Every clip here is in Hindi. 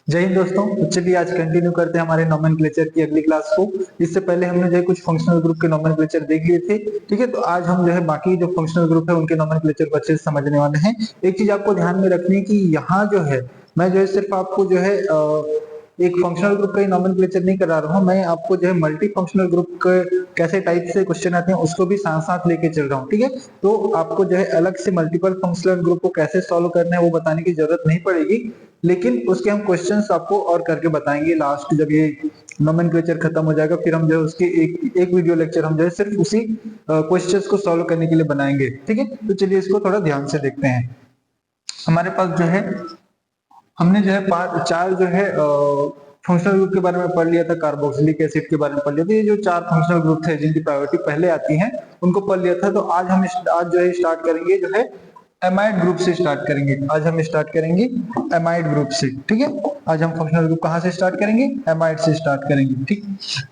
जय हिंद दोस्तों। तो चलिए आज कंटिन्यू करते हैं हमारे नोमेनक्लेचर की अगली क्लास को। इससे पहले हमने जो है कुछ फंक्शनल ग्रुप के नोमेनक्लेचर देख लिए थे। ठीक है, तो आज हम जो है बाकी जो फंक्शनल ग्रुप है उनके नोमेनक्लेचर को अच्छे से समझने वाले हैं। एक चीज आपको ध्यान में रखनी है कि यहाँ जो है मैं जो है सिर्फ आपको जो है एक फंक्शनल ग्रुप का ही नोमेनक्लेचर नहीं करा रहा हूँ, मैं आपको जो है मल्टी फंक्शनल ग्रुप के कैसे टाइप से क्वेश्चन आते हैं उसको भी साथ साथ लेके चल रहा हूँ। ठीक है, तो आपको जो है अलग से मल्टीपल फंक्शनल ग्रुप को कैसे सॉल्व करना है वो बताने की जरूरत नहीं पड़ेगी, लेकिन उसके हम क्वेश्चंस आपको और करके बताएंगे लास्ट जब ये नोमेनक्लेचर खत्म हो जाएगा। फिर हम जो है उसके एक वीडियो लेक्चर हम जो है सिर्फ उसी क्वेश्चंस को सॉल्व करने के लिए बनाएंगे। ठीक है, तो चलिए इसको थोड़ा ध्यान से देखते हैं। हमारे पास जो है हमने जो है चार जो है फंक्शनल ग्रुप के बारे में पढ़ लिया था, कार्बोक्सिलिक एसिड के बारे में पढ़ लिया था। ये जो चार फंक्शनल ग्रुप थे जिनकी प्रायोरिटी पहले आती है उनको पढ़ लिया था। तो आज जो है स्टार्ट करेंगे जो है एमाइड ग्रुप से स्टार्ट करेंगे। आज हम स्टार्ट करेंगे एमाइड ग्रुप से। ठीक है, आज हम फंक्शनल ग्रुप कहां से स्टार्ट करेंगे? एमाइड से स्टार्ट करेंगे। ठीक,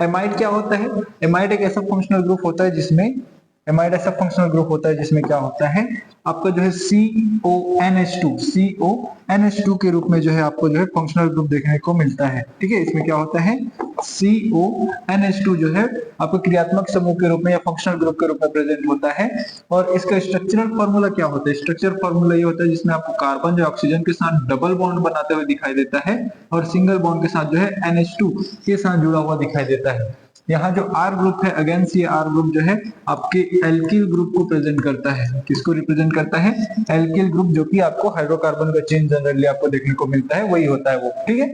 एमाइड क्या होता है? एमाइड एक ऐसा फंक्शनल ग्रुप होता है जिसमें एमाइड ऐसा फंक्शनल ग्रुप होता है जिसमें क्या होता है आपका जो है CONH2 के रूप में जो है आपको जो है फंक्शनल ग्रुप देखने को मिलता है। ठीक है, इसमें क्या होता है CONH2 जो है आपको क्रियात्मक समूह के रूप में या फंक्शनल ग्रुप के रूप में प्रेजेंट होता है। और इसका स्ट्रक्चरल फॉर्मूला क्या होता है? स्ट्रक्चरल फॉर्मूला ये होता है जिसमें आपको कार्बन जो ऑक्सीजन के साथ डबल बॉन्ड बनाते हुए दिखाई देता है और सिंगल बॉन्ड के साथ जो है NH2 के साथ जुड़ा हुआ दिखाई देता है। यहाँ जो R ग्रुप है, अगेंस्ट ये R ग्रुप जो है आपके एल्किल ग्रुप को प्रेजेंट करता है। किसको रिप्रेजेंट करता है? एल्किल ग्रुप, जो कि आपको हाइड्रोकार्बन का चेन जनरली आपको देखने को मिलता है, वही होता है वो। ठीक है,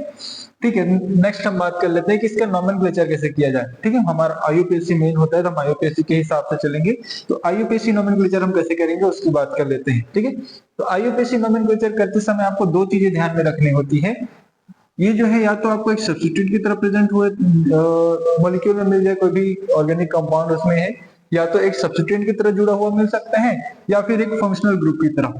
ठीक है। नेक्स्ट हम बात कर लेते हैं कि इसका नोमेनक्लेचर कैसे किया जाए। ठीक है, हमारा IUPAC मेन होता है तो हम IUPAC के हिसाब से चलेंगे। तो IUPAC नोमेनक्लेचर हम कैसे करेंगे उसकी बात कर लेते हैं। ठीक है, तो IUPAC नोमेनक्लेचर करते समय आपको दो चीजें ध्यान में रखनी होती है। ये जो है या तो आपको एक सब्स्टिट्यूट की तरह प्रेजेंट हुए मॉलिक्यूल में मिल जाए, कोई भी ऑर्गेनिक कंपाउंड उसमें है, या तो एक सब्स्टिट्यूट की तरह जुड़ा हुआ मिल सकता है या फिर एक फंक्शनल ग्रुप की तरह।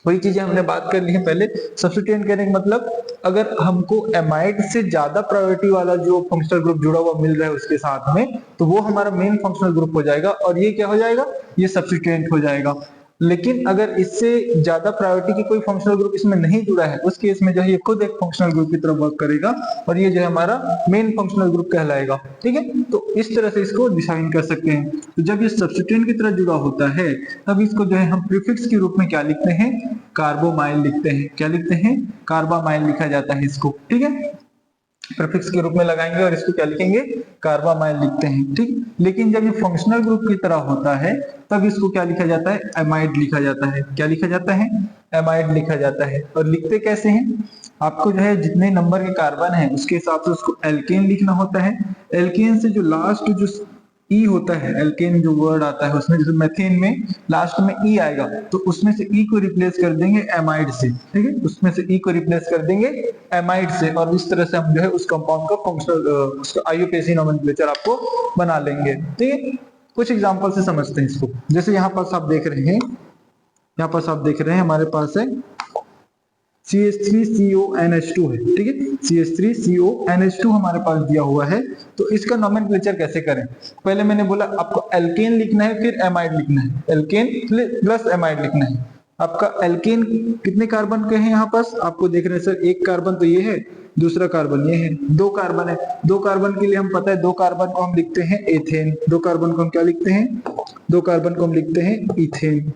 वही चीजें हमने बात कर ली है पहले। सब्स्टिट्यूट कहने का मतलब अगर हमको एमाइड से ज्यादा प्रायोरिटी वाला जो फंक्शनल ग्रुप जुड़ा हुआ मिल रहा है उसके साथ में, तो वो हमारा मेन फंक्शनल ग्रुप हो जाएगा और ये क्या हो जाएगा? ये सब्स्टिट्यूट हो जाएगा। लेकिन अगर इससे ज्यादा प्रायोरिटी की कोई फंक्शनल ग्रुप इसमें नहीं जुड़ा है उस केस में जो है ये खुद एक फंक्शनल ग्रुप की तरह वर्क करेगा और ये जो है हमारा मेन फंक्शनल ग्रुप कहलाएगा। ठीक है, तो इस तरह से इसको डिफाइन कर सकते हैं। तो जब ये सब्स्टिट्यूएंट की तरह जुड़ा होता है तब इसको जो है हम प्रीफिक्स के रूप में क्या लिखते हैं? कार्बोमाइल लिखते हैं। क्या लिखते हैं? कार्बामाइल लिखा जाता है इसको। ठीक है, प्रीफिक्स के रूप में लगाएंगे और इसको क्या लिखेंगे? कार्बामाइल लिखते हैं। ठीक, लेकिन जब ये फंक्शनल ग्रुप की तरह होता है तब इसको क्या लिखा जाता है? एमाइड लिखा जाता है। क्या लिखा जाता है? एमाइड लिखा जाता है। और लिखते कैसे हैं? आपको जो है जितने नंबर के कार्बन है उसके हिसाब से उसको एल्केन लिखना होता है। एल्केन से जो लास्ट जो ई होता है, एल्केन जो वर्ड आता है उसमें, जैसे मेथेन में लास्ट में ई आएगा तो उसमें से ई को रिप्लेस कर देंगे एमाइड से। ठीक है, उसमें से ई को रिप्लेस कर देंगे एमाइड से और इस तरह से हम जो है उस कंपाउंड का फंक्शनल उसका IUPAC नोमेनक्लेचर आपको बना लेंगे। ठीक है, कुछ एग्जांपल से समझते हैं इसको। जैसे यहाँ पास आप देख रहे हैं, यहाँ पास आप देख रहे हैं हमारे पास है CH3CONH2 है। ठीक है, CH3CONH2 हमारे पास दिया हुआ है। तो इसका नोमेनक्लेचर कैसे करें? पहले मैंने बोला आपको एल्केन लिखना है फिर एमाइड लिखना है, एल्केन प्लस एमाइड लिखना है। आपका एल्केन कितने कार्बन के हैं यहाँ पास? आपको देख रहे हैं सर, एक कार्बन तो ये है, दूसरा कार्बन ये है, दो कार्बन है। दो कार्बन के लिए हम पता है दो कार्बन को हम लिखते हैं एथेन, दो कार्बन को हम क्या लिखते हैं? दो कार्बन को हम लिखते हैं इथेन,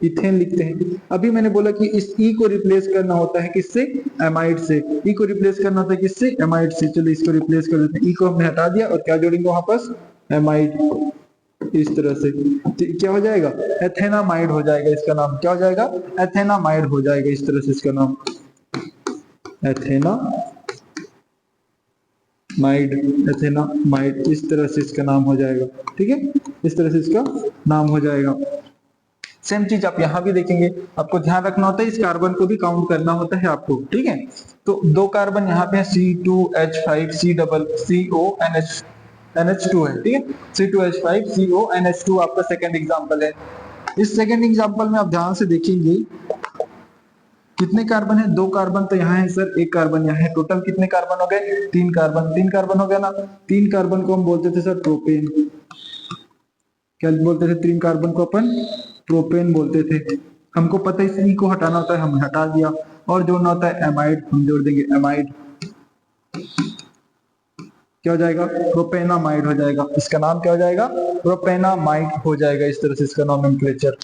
इथेन लिखते हैं। अभी मैंने बोला कि इस ई को रिप्लेस करना होता है किससे? एमाइड से। ई को रिप्लेस करना होता है किससे? एमाइड से। चलो इसको रिप्लेस कर देते हैं, ई को हमने हटा दिया और क्या जोड़ेंगे वहां पास? एमाइड। इस तरह से क्या हो जाएगा? एथेनामाइड हो जाएगा इसका नाम। क्या हो जाएगा? एथेनामाइड हो जाएगा इस तरह से इसका नाम, एथेनामाइड, एथेनामाइड इस तरह से इसका नाम हो जाएगा। ठीक है, इस तरह से इसका नाम हो जाएगा। सेम चीज आप यहाँ भी देखेंगे। आपको ध्यान रखना होता है इस कार्बन को भी काउंट करना होता है आपको। ठीक है, तो दो कार्बन यहाँ पे C2H5CONH2 है। ठीक है, C2H5CONH2 आपका सेकंड एग्जांपल है। इस सेकंड एग्जांपल में आप ध्यान से देखेंगे कितने कार्बन है? दो कार्बन तो यहाँ है सर, एक कार्बन यहाँ है। टोटल कितने कार्बन हो गए? तीन कार्बन। तीन कार्बन हो गया ना। तीन कार्बन को हम बोलते थे सर प्रोपेन। क्या बोलते थे? तीन कार्बन को अपन प्रोपेन बोलते थे। हमको पता है इस ई को हटाना होता है, हमने हटा दिया। और जोड़ना होता है एमाइड, हम जोड़ देंगे एमाइड, क्या हो जाएगा, प्रोपेनामाइड हो जाएगा। इसका नाम क्या हो जाएगा, प्रोपेनामाइड हो जाएगा। इस तरह से इसका नोमेनक्लेचर।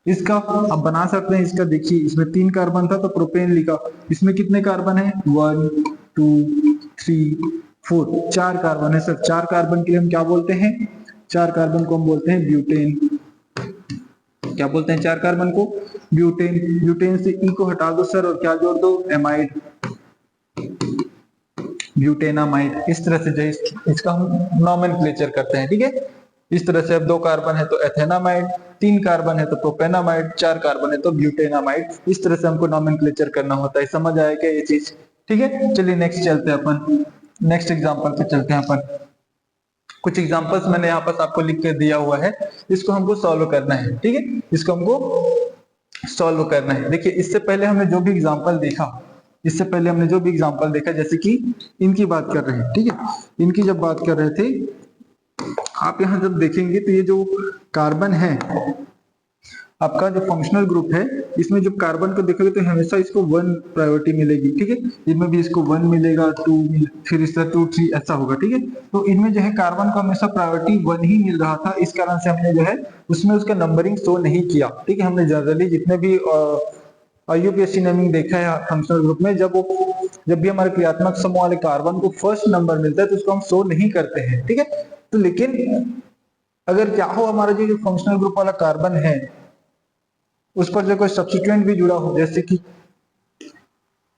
इसका अब बना सकते हैं, इसका देखिए इसमें 3 कार्बन था तो प्रोपेन लिखा, इसमें कितने कार्बन है, 1 2 3 4, 4 कार्बन है सर। 4 कार्बन के लिए हम क्या बोलते हैं, 4 कार्बन को हम बोलते हैं ब्यूटेन। क्या बोलते हैं 4 कार्बन को, ब्यूटेन। ब्यूटेन से ई को हटा दो सर और क्या जोड़ दो, एमाइड, ब्यूटेनामाइड। इस तरह से जो इसका हम नोमेनक्लेचर करते हैं, ठीक है। इस तरह से अब 2 कार्बन है तो एथेनामाइड, 3 कार्बन है तो प्रोपेनामाइड, 4 कार्बन है तो ब्यूटेनामाइड। इस तरह से हमको नोमेनक्लेचर करना होता है। समझ आया क्या ये चीज, ठीक है। चलिए नेक्स्ट चलते हैं अपन, नेक्स्ट एग्जांपल पे चलते हैं अपन। कुछ एग्जांपल्स मैंने यहाँ पर आपको लिख के दिया हुआ है, इसको हमको सॉल्व करना है, ठीक है। इसको हमको सॉल्व करना है। देखिए इससे पहले हमने जो भी एग्जांपल देखा, इससे पहले हमने जो भी एग्जांपल देखा, जैसे कि इनकी बात कर रहे हैं, ठीक है। इनकी जब बात कर रहे थे, आप यहां जब देखेंगे तो ये जो कार्बन है आपका, जो फंक्शनल ग्रुप है, इसमें जब कार्बन को देखोगे तो हमेशा इसको 1 प्रायोरिटी मिलेगी, ठीक है। इनमें भी इसको 1 मिलेगा, 2 फिर इस तरह 2 3 ऐसा होगा, ठीक है। तो इनमें जो है कार्बन को हमेशा प्रायोरिटी 1 ही मिल रहा था। इस कारण से हमने जो है उसमें उसका नंबरिंग शो नहीं किया, ठीक है। हमने जनरली जितने भी IUPAC नेमिंग देखा है फंक्शनल ग्रुप में, जब भी हमारे क्रियात्मक समूह वाले कार्बन को फर्स्ट नंबर मिलता है तो उसको हम शो नहीं करते हैं, ठीक है। तो लेकिन अगर क्या हो, हमारा जो फंक्शनल ग्रुप वाला कार्बन है उस पर जो कोई सब्स्टिट्यूएंट भी जुड़ा हो, जैसे कि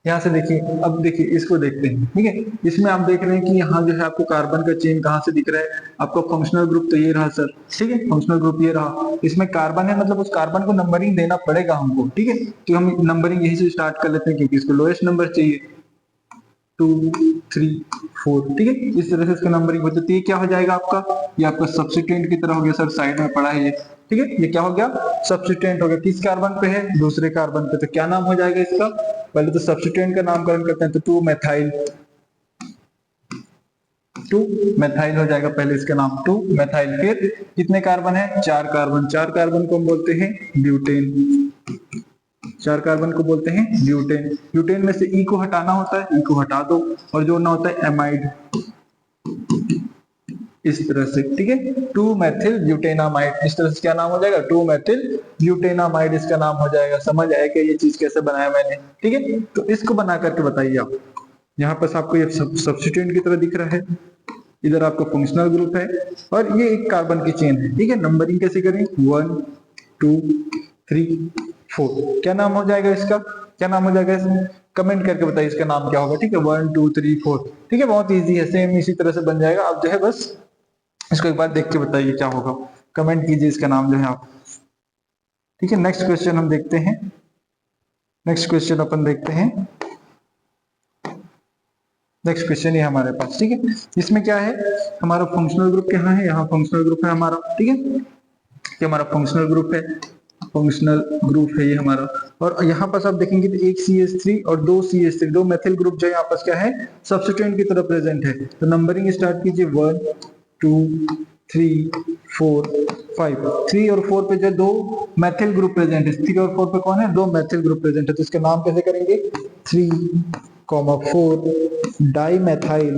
यहाँ से देखिए, अब देखिए इसको देखते हैं, ठीक है। इसमें आप देख रहे हैं कि यहाँ जो है आपको कार्बन का चेन कहाँ से दिख रहा है, आपको फंक्शनल ग्रुप तो ये रहा सर, ठीक है। फंक्शनल ग्रुप ये रहा, इसमें कार्बन है, मतलब उस कार्बन को नंबरिंग देना पड़ेगा हमको, ठीक है। तो हम नंबरिंग यही से स्टार्ट कर लेते हैं क्योंकि इसको लोएस्ट नंबर चाहिए, 2 3 4, ठीक है। इस तरह से इसका नंबरिंग होती है। तो ये क्या हो जाएगा आपका, ये आपका सब्स्टिट्यूएंट की तरह हो गया सर, साइड में पड़ा है ये, ठीक है। ये क्या हो गया, सब्स्टिट्यूएंट हो गया। किस कार्बन पे है, दूसरे कार्बन पे। तो क्या नाम हो जाएगा इसका, पहले तो सब्स्टिट्यूएंट का नामकरण करते हैं, तो 2 मेथाइल, 2 मेथाइल हो जाएगा पहले इसका नाम, 2 मेथाइल। फिर कितने कार्बन है, 4 कार्बन, 4 कार्बन को हम बोलते हैं ब्यूटेन, 4 कार्बन को बोलते हैं ब्यूटेन। ब्यूटेन में से ई को हटाना होता है, ई को हटा दो और जोड़ना होता है एमाइड, इस तरह से, ठीक है। 2 मेथिल ब्यूटेनामाइड, इस तरह से क्या नाम हो जाएगा, 2 मेथिल ब्यूटेनामाइड इसका नाम हो जाएगा। समझ आया कि ये चीज कैसे बनाया मैंने, ठीक है। तो इसको बना करके बताइए आप। यहाँ पर आपको ये सब्स्टिट्यूएंट की तरह दिख रहा है, इधर आपका फंक्शनल ग्रुप है और ये एक कार्बन की चेन है, ठीक है। नंबरिंग कैसे करें, 1 2 3 4, क्या नाम हो जाएगा इसका, क्या नाम हो जाएगा इसमें, कमेंट करके बताइए इसका नाम क्या होगा, ठीक है। 1 2 3 4, ठीक है। बहुत इजी है, सेम इसी तरह से बन जाएगा। आप जो है बस इसको एक बार देख के बताइए क्या होगा, कमेंट कीजिए इसका नाम जो है आप, ठीक है। नेक्स्ट क्वेश्चन हम देखते हैं, नेक्स्ट क्वेश्चन अपन देखते हैं। नेक्स्ट क्वेश्चन ये हमारे पास, ठीक है। इसमें क्या है, हमारा फंक्शनल ग्रुप कहाँ है, यहाँ फंक्शनल ग्रुप है हमारा, ठीक है। ये हमारा फंक्शनल ग्रुप है, फंक्शनल ग्रुप है ये हमारा। और यहाँ पर आप देखेंगे तो एक CH3 और 2 CH3, 2 मेथिल ग्रुप जो यहाँ पर क्या है, सब्स्टिट्यूएंट की तरह प्रेजेंट है। तो नंबरिंग स्टार्ट कीजिए, 1 2 3 4 5, 3 और 4 पे जो 2 मेथिल ग्रुप प्रेजेंट है, 3 और 4 पे कौन है, 2 मेथिल ग्रुप प्रेजेंट है। तो इसका नाम कैसे करेंगे, 3,4 डाइमेथाइल,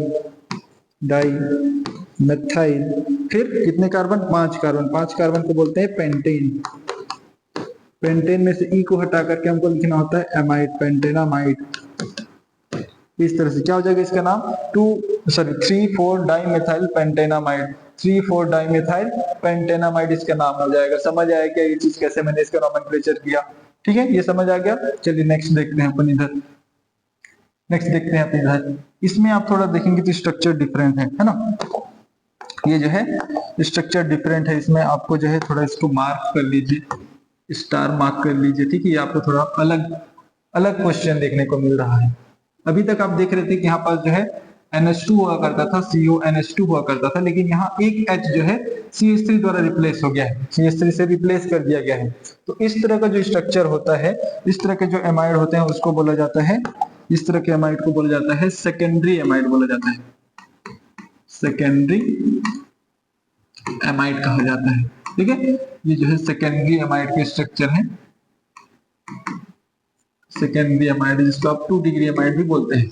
डाइमेथाइल। फिर कितने कार्बन, 5 कार्बन, 5 कार्बन को बोलते हैं पेंटेन। पेंटेन में से ई को हटा करके हमको लिखना होता है एमाइड, पेंटेनामाइड। इस तरह से क्या हो जाएगा इसका नाम, 3,4 डाइमेथाइल पेंटेनामाइड, 3,4 डाइमेथाइल पेंटेनामाइड इसका नाम हो जाएगा। समझ आया क्या ये चीज, कैसे मैंने इसका नोमेनक्लेचर किया, ठीक है। ये समझ आ गया। चलिए नेक्स्ट देखते हैं अपन इधर, नेक्स्ट देखते हैं अपन इधर। इसमें आप थोड़ा देखेंगे तो स्ट्रक्चर डिफरेंट है ना। ये जो है स्ट्रक्चर डिफरेंट है, इसमें आपको जो है थोड़ा इसको मार्क कर लीजिए, स्टार मार्क कर लीजिए, ठीक है। ये आपको थोड़ा अलग अलग क्वेश्चन देखने को मिल रहा है। अभी तक आप देख रहे थे कि यहाँ पर जो है NH2 हुआ करता था, CONH2 हुआ करता था, लेकिन यहाँ एक H जो है CH3 द्वारा रिप्लेस हो गया है, CH3 से रिप्लेस कर दिया गया है। तो इस तरह का जो स्ट्रक्चर होता है, इस तरह के जो एमाइड होते हैं उसको बोला जाता है, इस तरह के एमाइड को बोला जाता है सेकेंडरी एमाइड बोला जाता है, सेकेंडरी एमाइड कहा जाता है, ठीक है। ये जो है सेकेंडरी एमाइड के स्ट्रक्चर है, सेकेंडरी अमाइड जिसको आप 2 डिग्री अमाइड भी बोलते हैं।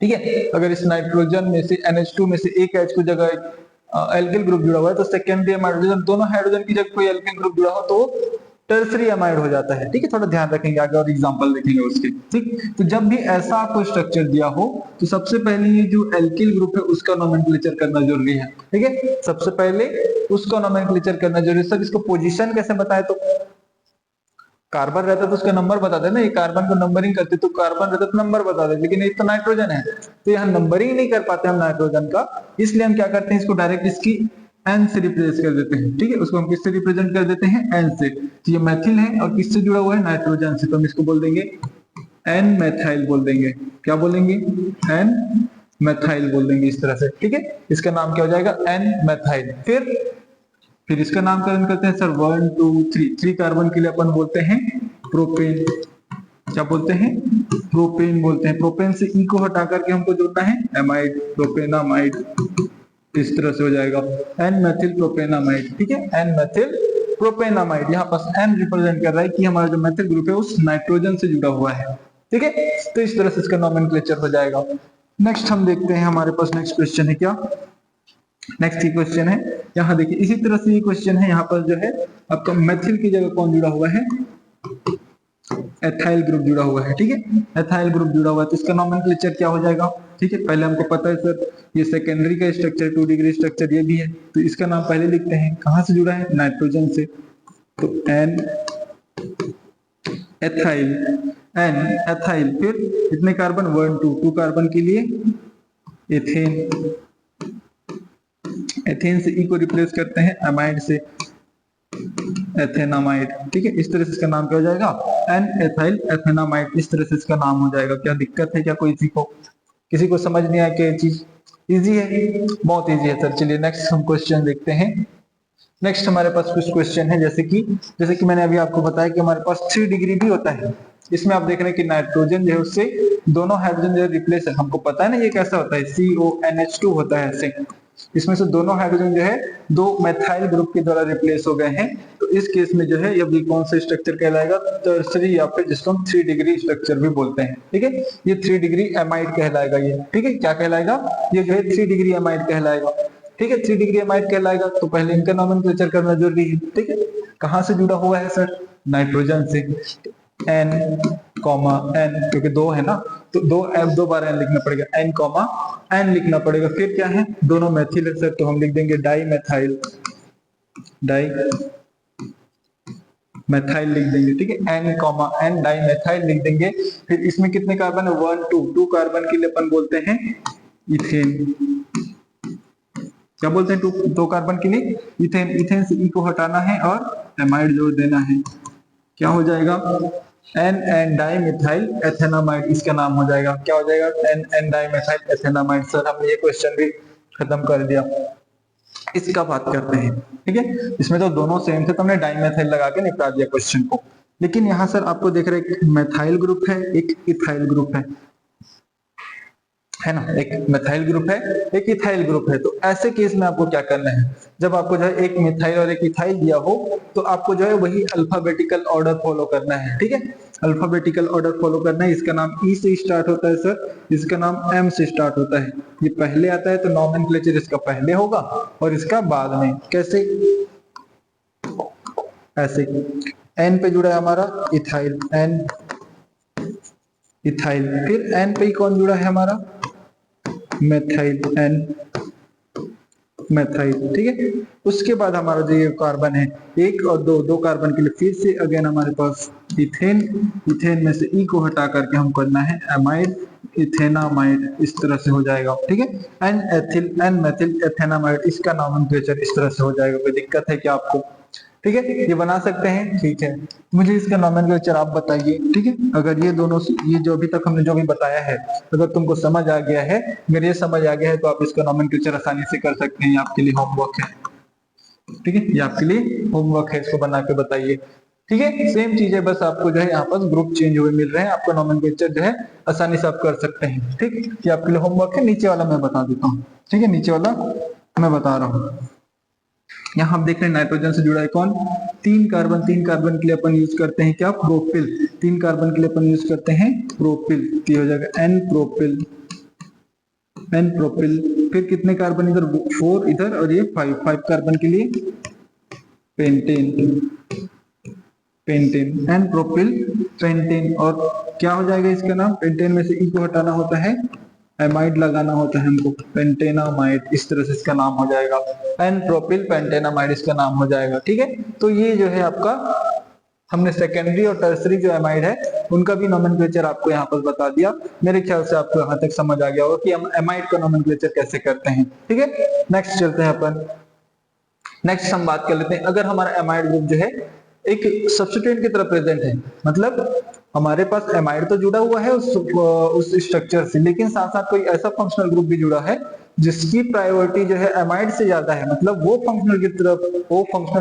ठीक है, अगर इस नाइट्रोजन में से NH2 में से एक H की जगह एल्किल ग्रुप जुड़ा हुआ है तो सेकेंडरी अमाइड, जब दोनों हाइड्रोजन की जगह कोई एल्किल ग्रुप जुड़ा हो तो टर्सरी अमाइड हो जाता है। ठीक है, थोड़ा ध्यान रखेंगे, आगे और एग्जांपल देखेंगे उसके। ठीक, तो जब भी ऐसा आपको स्ट्रक्चर दिया हो तो सबसे पहले ये जो एल्किल ग्रुप है उसका नोमेनक्लेचर करना जरूरी है। ठीक है, सबसे पहले उसका नोमेनक्लेचर करना जरूरी है। सर इसको पोजीशन कैसे बताए? तो कार्बन रहता तो उसका नंबर बता दे ना, ये कार्बन को नंबरिंग करते तो कार्बन रहता तो नंबर बता दे, लेकिन ये तो नाइट्रोजन है तो यहाँ नंबरिंग नहीं कर पाते हम नाइट्रोजन का, इसलिए हम क्या करते हैं, इसको डायरेक्ट इसकी एन से रिप्लेस कर देते हैं। ठीक है, उसको हम किससे रिप्रेजेंट कर देते हैं? एन से। तो ये मैथिल है और किससे जुड़ा हुआ है? नाइट्रोजन से, तो हम इसको बोल देंगे एन मैथाइल बोल देंगे। क्या बोलेंगे? एन मैथाइल बोल देंगे इस तरह से। ठीक है, इसका नाम क्या हो जाएगा? N methyl. फिर इसका नामकरण करते हैं सर 1 2 3। 3 कार्बन के लिए अपन बोलते हैं प्रोपेन। क्या बोलते हैं? प्रोपेन बोलते हैं। प्रोपेन से ई को हटा करके हमको जोड़ना है एमाइड, प्रोपेनामाइड, इस तरह से हो जाएगा एन मैथिल प्रोपेनामाइड। ठीक है, एन मैथिल प्रोपेनामाइड। यहाँ पास एन रिप्रेजेंट कर रहा है कि हमारा जो मैथिल ग्रुप है उस नाइट्रोजन से जुड़ा हुआ है। ठीक है, तो इस तरह से इसका नोमेनक्लेचर हो जाएगा। नेक्स्ट हम देखते हैं, हमारे पास नेक्स्ट क्वेश्चन है क्या? नेक्स्ट ही क्वेश्चन है, यहाँ देखिए इसी तरह से ये क्वेश्चन है। यहाँ पर जो है आपका मैथिल की जगह कौन जुड़ा हुआ है? एथाइल ग्रुप जुड़ा हुआ है। ठीक है, एथाइल ग्रुप जुड़ा हुआ है तो इसका नोमेनक्लेचर क्या हो जाएगा? ठीक है, पहले हमको पता है सर ये सेकेंडरी का स्ट्रक्चर 2 डिग्री स्ट्रक्चर ये भी है, तो इसका नाम पहले लिखते हैं। कहां से जुड़ा है? नाइट्रोजन से, तो एन एथाइल, एन एथाइल। फिर इतने कार्बन 1 2, 2 कार्बन के लिए एथेन, एथेन से ई को रिप्लेस करते हैं अमाइड से, एथेनामाइड। ठीक है, इस तरह से इसका नाम क्या हो जाएगा? N ethyl ethanamide. इस तरह से इसका नाम हो जाएगा। क्या दिक्कत है क्या कोई? किसी को समझ नहीं आया क्या ये चीज? इजी है, बहुत इजी है सर। चलिए नेक्स्ट हम क्वेश्चन देखते हैं। नेक्स्ट हमारे पास कुछ क्वेश्चन है, जैसे कि मैंने अभी आपको बताया कि हमारे पास 3 डिग्री भी होता है। इसमें आप देख रहे हैं कि नाइट्रोजन जो है उससे दोनों हाइड्रोजन जो है रिप्लेस है। हमको पता है ना ये कैसा होता है, CONH2 होता है ऐसे। इसमें से दोनों हाइड्रोजन जो है 2 मैथाइल ग्रुप के द्वारा रिप्लेस हो गए हैं। तो इस केस में जो है ये कौन सा स्ट्रक्चर कहलाएगा? टर्सरी, या फिर जिसको हम 3 डिग्री स्ट्रक्चर भी बोलते हैं। ठीक है, ये 3 डिग्री एमाइड कहलाएगा ये। ठीक है, क्या कहलाएगा? ये जो है 3 डिग्री एमाइड कहलाएगा। ठीक है, 3 डिग्री एमाइड कहलाएगा तो पहले इनका नोमेनक्लेचर करना जरूरी है। ठीक है, कहां से जुड़ा हुआ है सर? नाइट्रोजन से। एन कॉमा एन, क्योंकि 2 है ना तो 2 बार एन लिखना पड़ेगा, एन कॉमा एन लिखना पड़ेगा। फिर क्या है? दोनों मैथिल है सर, तो हम लिख देंगे डाई मैथाइल, डाई मैथाइल लिख देंगे। ठीक है, N comma N dimethyl लिख देंगे। फिर इसमें कितने कार्बन है? 1 2, 2 कार्बन के लिए अपन बोलते हैं इथेन। क्या बोलते हैं? 2 कार्बन के लिए इथेन। इथेन से ई को हटाना है और एमाइड जोड़ देना है। क्या हो जाएगा? एन एन डाइमेथाइल एथेनामाइड इसका नाम हो जाएगा। क्या हो जाएगा? N N dimethyl ethanamide. Sir हमने ये क्वेश्चन भी खत्म कर दिया। इसका बात करते हैं। ठीक है, इसमें तो दोनों सेम थे तो हमने डाइमेथाइल लगा के निपटा दिया क्वेश्चन को। लेकिन यहाँ सर आपको देख रहे हैं एक मैथाइल ग्रुप है, एक इथाइल ग्रुप है ना, एक मिथाइल ग्रुप है, एक इथाइल ग्रुप है। तो ऐसे केस में आपको क्या करना है? जब आपको जो है एक मिथाइल और एक इथाइल दिया हो तो आपको जो है वही अल्फाबेटिकल ऑर्डर फॉलो करना है। ठीक है, अल्फाबेटिकल ऑर्डर फॉलो करना है। इसका नाम ई से स्टार्ट होता है सर, इसका नाम एम से स्टार्ट होता है। ये पहले आता है तो नोमेनक्लेचर इसका पहले होगा और इसका बाद में। कैसे? ऐसे। एन पे जुड़ा है हमारा इथाइल, एन इथाइल। फिर एन पे कौन जुड़ा है हमारा? Methyl, N methyl. ठीक है, उसके बाद हमारा जो ये कार्बन है 1 और 2 कार्बन के लिए फिर से अगेन हमारे पास इथेन। इथेन में से ई को हटा करके हम करना है एमाइड, इथेनामाइड। इस तरह से हो जाएगा। ठीक है, एन एथिल, एन मेथिल एथेनामाइड। इसका नोमेनक्लेचर इस तरह से हो जाएगा। कोई दिक्कत है क्या आपको? ठीक है, ये बना सकते हैं। ठीक है, मुझे इसका नोमेनक्लेचर आप बताइए। ठीक है, अगर ये दोनों, ये जो अभी तक हमने जो भी बताया है अगर तुमको समझ आ गया है, अगर ये समझ आ गया है तो आप इसका नोमेनक्लेचर आसानी से कर सकते हैं। आपके लिए होमवर्क है। ठीक है, ये आपके लिए होमवर्क है, इसको बना के बताइए। ठीक है, सेम चीज है, बस आपको जो है यहाँ पर ग्रुप चेंज हुए मिल रहे हैं। आपका नोमेनक्लेचर जो है आसानी से आप कर सकते हैं। ठीक, ये आपके लिए होमवर्क है। नीचे वाला मैं बता देता हूँ। ठीक है, नीचे वाला मैं बता रहा हूँ। यहाँ आप देख रहे हैं नाइट्रोजन से जुड़ा है कौन, 3 कार्बन के लिए अपन यूज करते हैं क्या, प्रोपिल। 3 कार्बन के लिए अपन यूज करते हैं प्रोपिल, तो हो जाएगा एन प्रोपिल, एन प्रोपिल। फिर कितने कार्बन इधर, 4 इधर, और ये 5 कार्बन के लिए pentane, pentane, N propyl pentane. और क्या हो जाएगा इसका नाम, पेंटेन में से ई को हटाना होता है, एमाइड लगाना होता है हमको, पेंटेनामाइड, इस तरह से इसका नाम हो जाएगा, एन प्रोपिल पेंटेनामाइड इसका नाम हो जाएगा। ठीक है, तो ये जो है आपका हमने सेकेंडरी और टर्सरी जो एमाइड है उनका भी नोमेनक्लेचर आपको यहाँ पर बता दिया। मेरे ख्याल से आपको यहाँ तक समझ आ गया होगा कि हम एमाइड का नोमेनक्लेचर कैसे करते हैं। ठीक है, नेक्स्ट चलते हैं अपन। नेक्स्ट हम बात कर लेते हैं, अगर हमारा एमाइड ग्रुप जो है एक सब्स्टिट्यूएंट की तरह प्रेजेंट है, मतलब हमारे पास एमाइड तो जुड़ा हुआ है उस स्ट्रक्चर से, लेकिन साथ साथ कोई ऐसा फंक्शनल ग्रुप भी जुड़ा है जिसकी प्रायोरिटी जो है एमाइड से ज्यादा है, मतलब वो फंक्शनल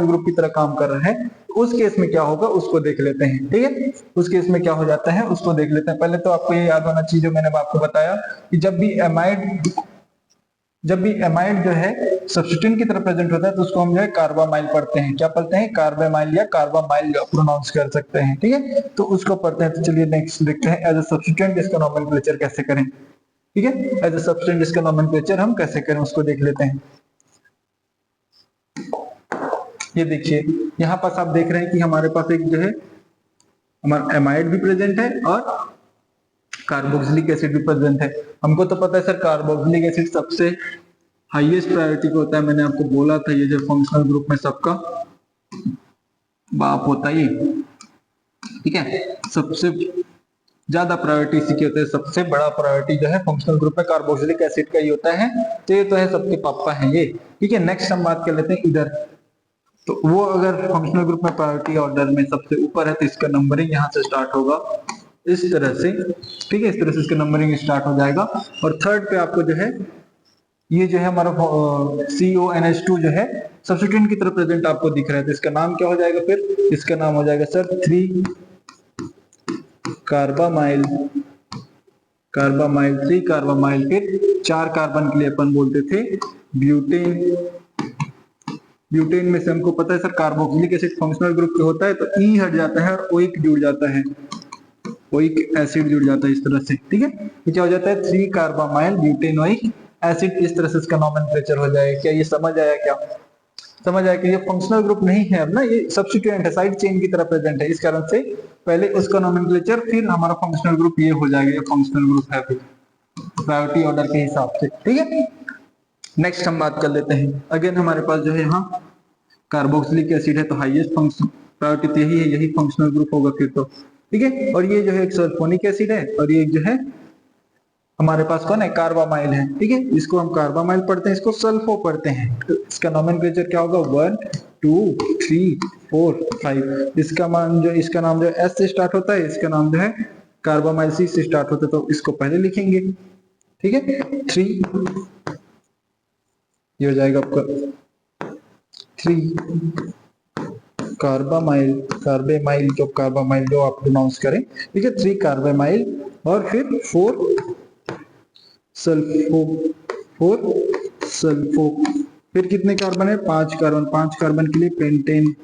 ग्रुप की तरह काम कर रहा है, उस केस में क्या होगा उसको देख लेते हैं। ठीक है, उस केस में क्या हो जाता है उसको देख लेते हैं। पहले तो आपको ये याद होना चाहिए जो मैंने आपको बताया कि जब भी एमाइड जो है सब्स्टिट्यूएंट की तरह प्रेजेंट होता है तो उसको हम जो है कार्बामाइल पढ़ते हैं। क्या पढ़ते हैं, कार्बामाइल या कार्बामाइल प्रोनाउंस कर सकते हैं। ठीक है, तो उसको पढ़ते हैं। तो चलिए नेक्स्ट देखते हैं एज अ सब्स्टिट्यूएंट इसका नोमेनक्लेचर कैसे करें। ठीक है, एज अ सब्स्टिट्यूएंट इसका नोमेनक्लेचर हम कैसे करें उसको देख लेते हैं। ये देखिए यहाँ पास आप देख रहे हैं कि हमारे पास एक जो है हमारा एमाइड भी प्रेजेंट है और कार्बोक्सिलिक एसिड भी प्रेजेंट है। हमको तो पता है सर कार्बोक्सिलिक एसिड सबसे हाईएस्ट प्रायोरिटी पे होता है, मैंने आपको बोला था ये जो फंक्शनल ग्रुप में सबका बाप होता है। ठीक है, सबसे ज्यादा प्रायोरिटी इसी की होता है, सबसे बड़ा प्रायोरिटी जो है फंक्शनल ग्रुप में कार्बोक्सिलिक एसिड का ही होता है, तो ये तो है सबके पापा हैं ये। ठीक है, नेक्स्ट हम बात कर लेते हैं इधर, तो वो अगर फंक्शनल ग्रुप में प्रायोरिटी ऑर्डर में सबसे ऊपर है तो इसका नंबरिंग यहाँ से स्टार्ट होगा इस तरह से। ठीक है, इस तरह से इसका नंबरिंग स्टार्ट हो जाएगा। और थर्ड पे आपको जो है ये जो है हमारा CONH2 जो है सब्स्टिट्यूएंट की तरह प्रेजेंट आपको दिख रहा है, तो इसका नाम क्या हो जाएगा, फिर इसका नाम हो जाएगा सर 3 कार्बामाइल, 3 कार्बामाइल। फिर 4 कार्बन के लिए अपन बोलते थे ब्यूटेन। ब्यूटेन में से हमको पता है sir carboxylic acid functional group पे होता है तो ई हट जाता है और ओइक जुड़ जाता है, ओइक एसिड जुड़ जाता है इस तरह से। ठीक है, तो क्या हो जाता है 3 कार्बामाइल ब्यूटेनोइक एसिड, इस तरह से इसका नोमेनक्लेचर हो जाएगा। क्या ये समझ आया, क्या समझ आया कि ये फंक्शनल ग्रुप नहीं है अब ना, ये सब्स्टिट्यूएंट है, साइड चेन की तरह प्रेजेंट है, इस कारण से पहले उसका नोमेनक्लेचर फिर हमारा फंक्शनल ग्रुप ये हो जाएगा, ये फंक्शनल ग्रुप है फिर प्रायोरिटी ऑर्डर के हिसाब से। ठीक है, नेक्स्ट हम बात कर लेते हैं। अगेन हमारे पास जो है यहाँ कार्बोक्सिलिक एसिड है तो हाईएस्ट फंक्शन प्रायोरिटी तो यही है, यही फंक्शनल ग्रुप होगा फिर तो। ठीक है, और ये जो है एक सल्फोनिक एसिड है और ये जो है हमारे पास कौन है, कार्बामाइल है। ठीक है, इसको हम कार्बामाइल पढ़ते हैं, इसको सल्फो पढ़ते हैं, तो इसका नोमेनक्लेचर क्या होगा 1 2 3 4 5। इसका नाम जो एस से स्टार्ट होता है, इसका नाम जो है कार्बामाइल सी से स्टार्ट होता है, तो इसको पहले लिखेंगे। ठीक है, 3 ये हो जाएगा आपका 3 कार्बामाइल जो आप प्रोनाउंस करें। ठीक है, 3 कार्बामाइल और फिर 4 सल्फो। फिर कितने कार्बन है, 5 कार्बन। 5 कार्बन के लिए पेंटेन,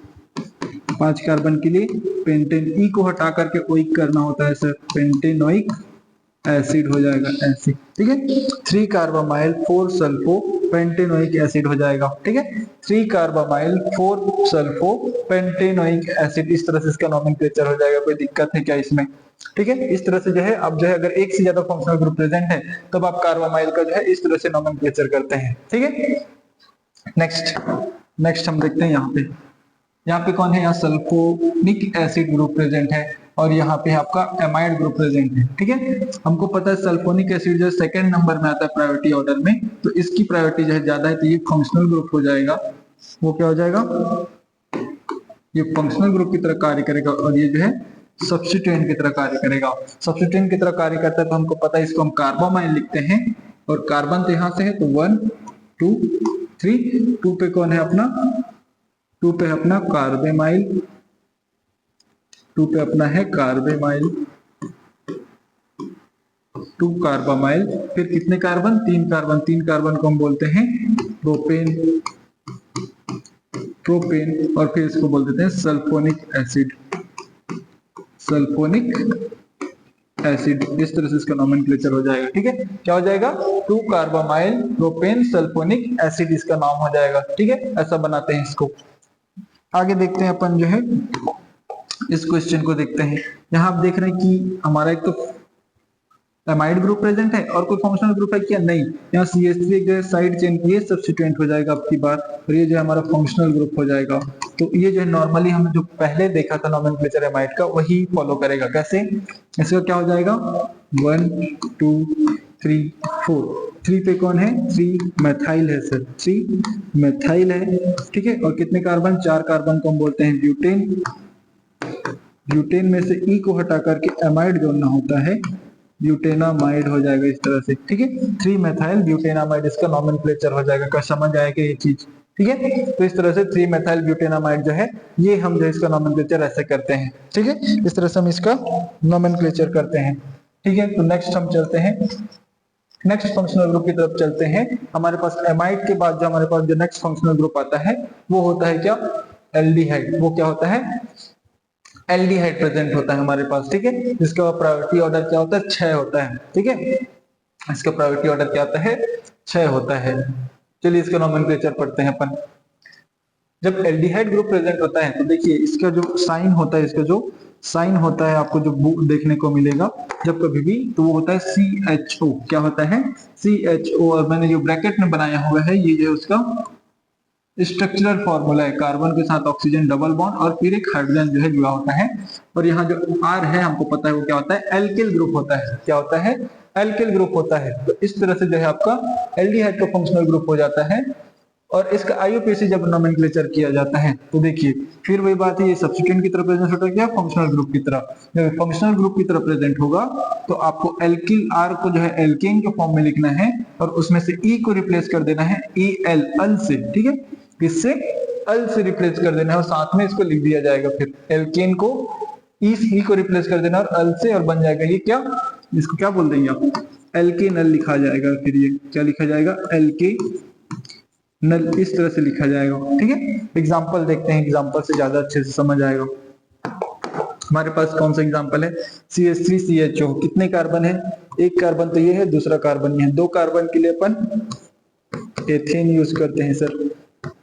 5 कार्बन के लिए पेंटेन, ई को हटा करके ओइक करना होता है सर, पेंटेनोइक एसिड हो जाएगा एसिड। ठीक है, 3 कार्बामाइल 4 सल्फो पेंटेनोइक एसिड हो जाएगा। ठीक है, 3 कार्बामाइल 4 सल्फो पेंटेनोइक एसिड, इस तरह से इसका नोमेनक्लेचर हो जाएगा। कोई दिक्कत है क्या इसमें? ठीक है, इस तरह से जो है अब जो है अगर एक से ज्यादा फंक्शनल ग्रुप प्रेजेंट है तब आप कार्बामाइल का जो है इस तरह से नोमेनक्लेचर करते हैं। ठीक है, नेक्स्ट हम देखते हैं यहाँ पे कौन है, यहाँ सल्फोनिक एसिड ग्रुप प्रेजेंट है और यहाँ पे आपका एमाइड ग्रुप प्रेजेंट है। ठीक है, हमको पता है सल्फोनिक एसिड जो सेकंड नंबर में आता है प्रायोरिटी ऑर्डर में, तो इसकी प्रायोरिटी जो है ज्यादा है, तो ये फंक्शनल ग्रुप हो जाएगा। वो क्या हो जाएगा, ये फंक्शनल ग्रुप की तरह कार्य करेगा और ये जो है सब्स्टिट्यूएंट की तरह कार्य करेगा। सब्स्टिट्यूएंट की तरह कार्य करता है तो हमको पता है इसको हम कार्बामाइल लिखते हैं और कार्बन तो यहाँ से है तो 1 2 3, 2 पे कौन है अपना, 2 पे अपना कार्बामाइल, 2 पे अपना है कार्बामाइल, 2 कार्बामाइल। फिर कितने कार्बन, 3 कार्बन, 3 कार्बन को हम बोलते हैं प्रोपेन, प्रोपेन, और फिर इसको बोल देते हैं सल्फोनिक एसिड, सल्फोनिक एसिड। इस तरह से इसका नोमेनक्लेचर हो जाएगा। ठीक है, क्या हो जाएगा, 2 कार्बामाइल प्रोपेन सल्फोनिक एसिड इसका नाम हो जाएगा। ठीक है, ऐसा बनाते हैं इसको। आगे देखते हैं अपन जो है इस क्वेश्चन को देखते हैं। यहाँ आप देख रहे हैं कि हमारा एक तो एमाइड ग्रुप प्रेजेंट है और कोई फंक्शनल ग्रुप है क्या, नहीं। यहाँ CH3 एक जो है साइड चेन ये सब्स्टिट्यूएंट हो जाएगा आपकी बात, और ये जो है हमारा फंक्शनल ग्रुप हो जाएगा। तो ये जो है नॉर्मली हमने जो पहले देखा था नोमेनक्लेचर एमाइड का वही फॉलो करेगा। कैसे, इसका क्या हो जाएगा, 1 2 3 4, 3 पे कौन है, 3 मेथाइल है सर, 3 मेथाइल है। ठीक है, और कितने कार्बन, 4 कार्बन को हम बोलते हैं ब्यूटेन। ब्यूटेन में से ई को हटा करके एमाइड जोड़ना होता है, ब्यूटेनामाइड हो जाएगा इस तरह से। ठीक है, 3 मेथाइल ब्यूटेनामाइड इसका नोमेनक्लेचर हो जाएगा। क्या समझ आएगा ये चीज, ठीक है। तो इस तरह से 3 मेथाइल ब्यूटेनामाइड जो है ये हम जो इसका नोमेनक्लेचर ऐसे करते हैं। ठीक है, इस तरह से हम इसका नोमेनक्लेचर करते हैं। ठीक है, तो नेक्स्ट हम चलते हैं, नेक्स्ट फंक्शनल ग्रुप की तरफ चलते हैं। हमारे पास एमाइड के बाद जो हमारे पास जो नेक्स्ट फंक्शनल ग्रुप आता है वो होता है क्या, एल्डिहाइड। वो क्या होता है, एल्डिहाइड प्रेजेंट होता है हमारे पास। ठीक है, जिसका प्रायोरिटी ऑर्डर क्या होता है, 6 होता है। ठीक है, इसका प्रायोरिटी ऑर्डर क्या होता है, 6 होता है। चलिए इसका नोमेनक्लेचर पढ़ते हैं अपन। जब एल्डिहाइड ग्रुप प्रेजेंट होता है तो देखिए इसका जो साइन होता है, इसका जो साइन होता है आपको जो देखने को मिलेगा जब कभी भी, तो वो होता है CHO। क्या होता है, CHO। और मैंने जो ब्रैकेट में बनाया हुआ है ये जो उसका स्ट्रक्चरल फॉर्मूला है, कार्बन के साथ ऑक्सीजन डबल बॉन्ड और फिर एक हाइड्रोजन जो है जुड़ा होता है। और यहाँ जो R है हमको पता है वो क्या होता है, एल्किल ग्रुप होता है। क्या होता है, एल्किल ग्रुप होता है। तो इस तरह से जो है आपका एल्डिहाइड का फंक्शनल ग्रुप हो जाता है। और इसका IUPAC जब नोमेनक्लेचर किया जाता है तो देखिए फिर वही बात है, ये सब्स्टिट्यूएंट की तरह प्रेजेंट होता है क्या, फंक्शनल ग्रुप की तरह। जब फंक्शनल ग्रुप की तरह प्रेजेंट होगा तो आपको एल्किल R को जो है एल्केन के फॉर्म में लिखना है और उसमें से E को रिप्लेस कर देना है EL, अल से। ठीक है, इससे अल से रिप्लेस कर देना है और साथ में इसको लिख दिया जाएगा। फिर एल्केन को ई को रिप्लेस कर देना और अल से, और बन जाएगा ये क्या, इसको क्या बोल देंगे आप, एल्केनल लिखा जाएगा। फिर ये क्या लिखा जाएगा, एल्केनल, इस तरह से लिखा जाएगा। ठीक है, एग्जांपल देखते हैं, एग्जांपल से ज्यादा अच्छे से समझ आएगा। हमारे पास कौन सा एग्जांपल है, CH3CHO। कितने कार्बन है, एक कार्बन तो ये है, दूसरा कार्बन ये है। 2 कार्बन के लिए अपन एथेन यूज करते हैं सर।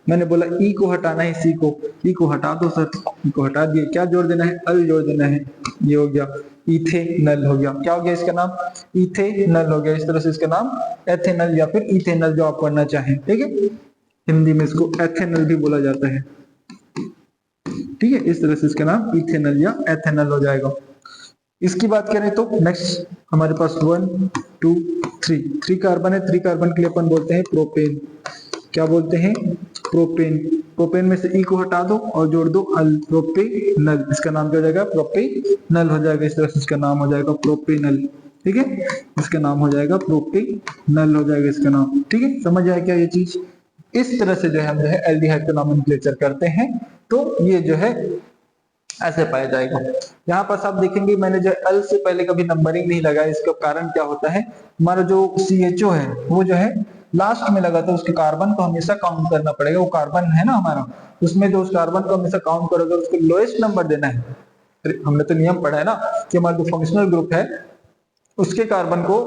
मैंने बोला ई को हटाना है, सी को, ई को हटा दो सर, ई को हटा दिए। क्या जोड़ देना है, अल जोड़ देना है। ये हो गया इथेनल हो गया। क्या हो गया इसका नाम, इथेनल हो गया। इस तरह से इसका नाम एथेनल या फिर इथेनल जो आप पढ़ना चाहें। ठीक है, हिंदी में इसको एथेनल भी बोला जाता है। ठीक है, इस तरह से इसका नाम इथेनल या एथेनल हो जाएगा। इसकी बात करें तो नेक्स्ट हमारे पास 1 2 3 कार्बन है। 3 कार्बन के लिए अपन बोलते हैं प्रोपेन। क्या बोलते हैं, प्रोपेन। प्रोपेन में से ई को हटा दो और जोड़ दो अल, प्रोपेनल। इसका नाम क्या हो जाएगा, प्रोपेनल हो जाएगा। इस तरह से इसका नाम हो जाएगा प्रोपेनल। ठीक है, इसका नाम हो जाएगा प्रोपेनल हो जाएगा इसका नाम। ठीक है, समझ आया क्या ये चीज। इस तरह से जो है हम जो है एल्डिहाइड का नोमेनक्लेचर करते हैं। तो ये जो है ऐसे पाया जाएगा। यहाँ पर आप देखेंगे मैंने जो अल से पहले कभी नंबरिंग नहीं लगाया। इसका कारण क्या होता है, हमारा जो CHO है वो जो है लास्ट में लगा, तो उसके कार्बन को हमेशा काउंट करना पड़ेगा। वो कार्बन है ना हमारा, उसमें जो उस कार्बन को हमेशा काउंट करोगे उसको लोएस्ट नंबर देना है। हमने तो नियम पढ़ा है ना कि हमारा जो फंक्शनल ग्रुप है उसके कार्बन को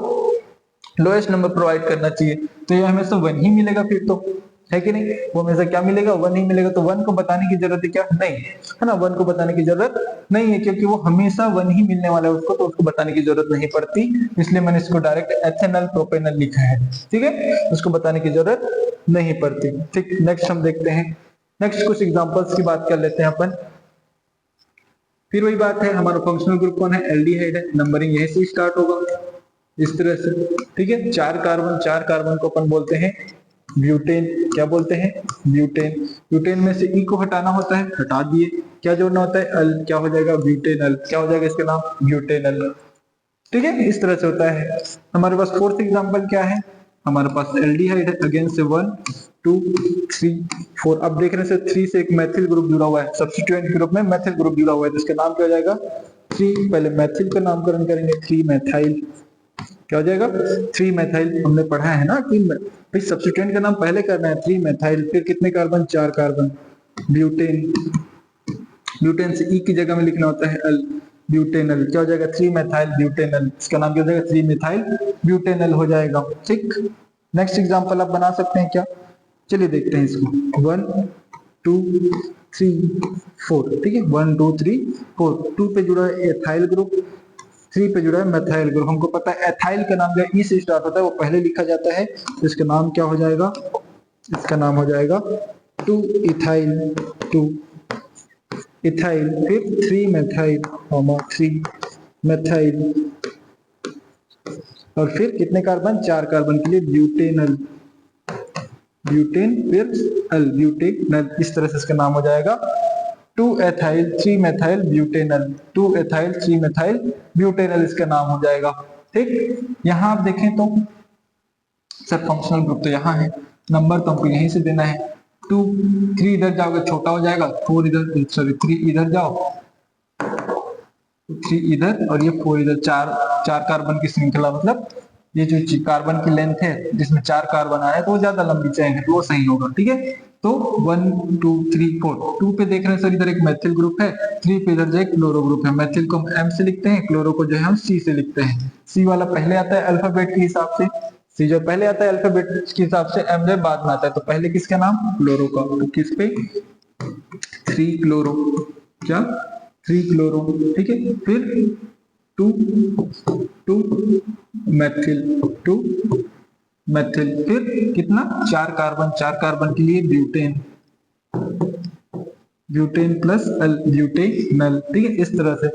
लोएस्ट नंबर प्रोवाइड करना चाहिए। तो ये हमेशा 1 ही मिलेगा फिर तो, है कि नहीं। वो हमेशा क्या मिलेगा, 1 ही मिलेगा। तो 1 को बताने की जरूरत है क्या, नहीं है ना, 1 को बताने की जरूरत नहीं है क्योंकि वो हमेशा 1 ही मिलने वाला है उसको, तो उसको बताने की जरूरत नहीं पड़ती। इसलिए मैंने इसको डायरेक्ट एथेनल प्रोपेनल लिखा है। ठीक है, उसको बताने की जरूरत नहीं पड़ती। ठीक, नेक्स्ट हम देखते हैं, नेक्स्ट कुछ एग्जांपल्स की बात कर लेते हैं अपन। फिर वही बात है, हमारा फंक्शनल ग्रुप कौन है, एल्डिहाइड है। नंबरिंग यहीं से स्टार्ट होगा इस तरह से। ठीक है, 4 कार्बन को अपन बोलते हैं ब्यूटेन। क्या बोलते हैं, ब्यूटेन। ब्यूटेन में से ई को हटाना होता है, हटा दिए। क्या जोड़ना होता है, अल। क्या हो जाएगा, ब्यूटेनल। क्या हो जाएगा इसका नाम, ब्यूटेनल। ठीक है, इस तरह से होता है। हमारे पास फोर्थ एग्जांपल क्या है, हमारे पास एल्डिहाइड है। अगेन से 1 2 3 4। अब देख रहे हैं 3 से एक मैथिल ग्रुप जुड़ा हुआ है, सब्स्टिट्यूएंट ग्रुप में मैथिल ग्रुप जुड़ा हुआ है, तो इसका नाम क्या हो जाएगा, 3। पहले मैथिल का नामकरण करेंगे, 3 मैथाइल। क्या हो जाएगा, 3 मैथाइल। हमने पढ़ा है ना कि भाई सब्स्टिट्यूएंट का नाम पहले करना है, 3 मैथाइल। फिर कितने कार्बन, 4 कार्बन। ब्यूटेन, ब्यूटेन से ई की जगह में लिखना होता है अल, ब्यूटेनल क्या हो जाएगा 3 मेथाइल ब्यूटेनल, इसका नाम क्या हो जाएगा 3 मेथाइल ब्यूटेनल हो जाएगा। ठीक, नेक्स्ट एग्जांपल आप बना सकते हैं क्या, चलिए देखते हैं इसको। 1 2 3 4, ठीक है 1 2 3 4। 2 पे जुड़ा है एथाइल ग्रुप, 3 पे जुड़ा है मेथाइल ग्रुप। हमको पता है एथाइल का नाम जो ई से स्टार्ट होता है वो पहले लिखा जाता है, तो इसका नाम क्या हो जाएगा, इसका नाम हो जाएगा 2 इथाइल, 2 इथाइल, फिर 3 मेथाइल, 3 मेथाइल, और फिर कितने कार्बन, 4 कार्बन के लिए ब्यूटेनल, ब्यूटेन फिर अल, ब्यूटेनल। इस तरह से इसका नाम हो जाएगा 2 ethyl 3 methyl butanal, 2 ethyl 3 methyl butanal इसका नाम हो जाएगा। ठीक, यहां आप देखें तो सर फंक्शनल ग्रुप तो यहाँ है, नंबर तो हमको यहीं से देना है। 2 3 इधर जाओगे छोटा हो जाएगा, 4 इधर, सॉरी 3 इधर जाओ, 3 इधर और ये 4 इधर, 4 कार्बन की श्रृंखला, मतलब ये जो कार्बन की लेंथ है जिसमें 4 कार्बन आए तो वो ज्यादा लंबी चाहिए तो वो सही होगा। ठीक है, तो 1 2 3 4, 2 पे देख रहे हैं सर इधर एक मेथिल ग्रुप है, 3 पे इधर जो एक क्लोरो ग्रुप है। मेथिल को हम एम से लिखते हैं, क्लोरो को जो है हम सी से लिखते हैं। सी वाला पहले आता है अल्फाबेट के हिसाब से, सी जो पहले आता है अल्फाबेट के हिसाब से, एम जो बाद में आता है। तो पहले किसका नाम, क्लोरो का, तो किस पे 3 क्लोरो, क्या 3 क्लोरो, ठीक है। फिर 2 मेथिल, 2 मेथिल, फिर कितना 4 कार्बन, 4 कार्बन के लिए ब्यूटेन, ब्यूटेन प्लस अल, ब्यूटेनल। ठीक है, इस तरह से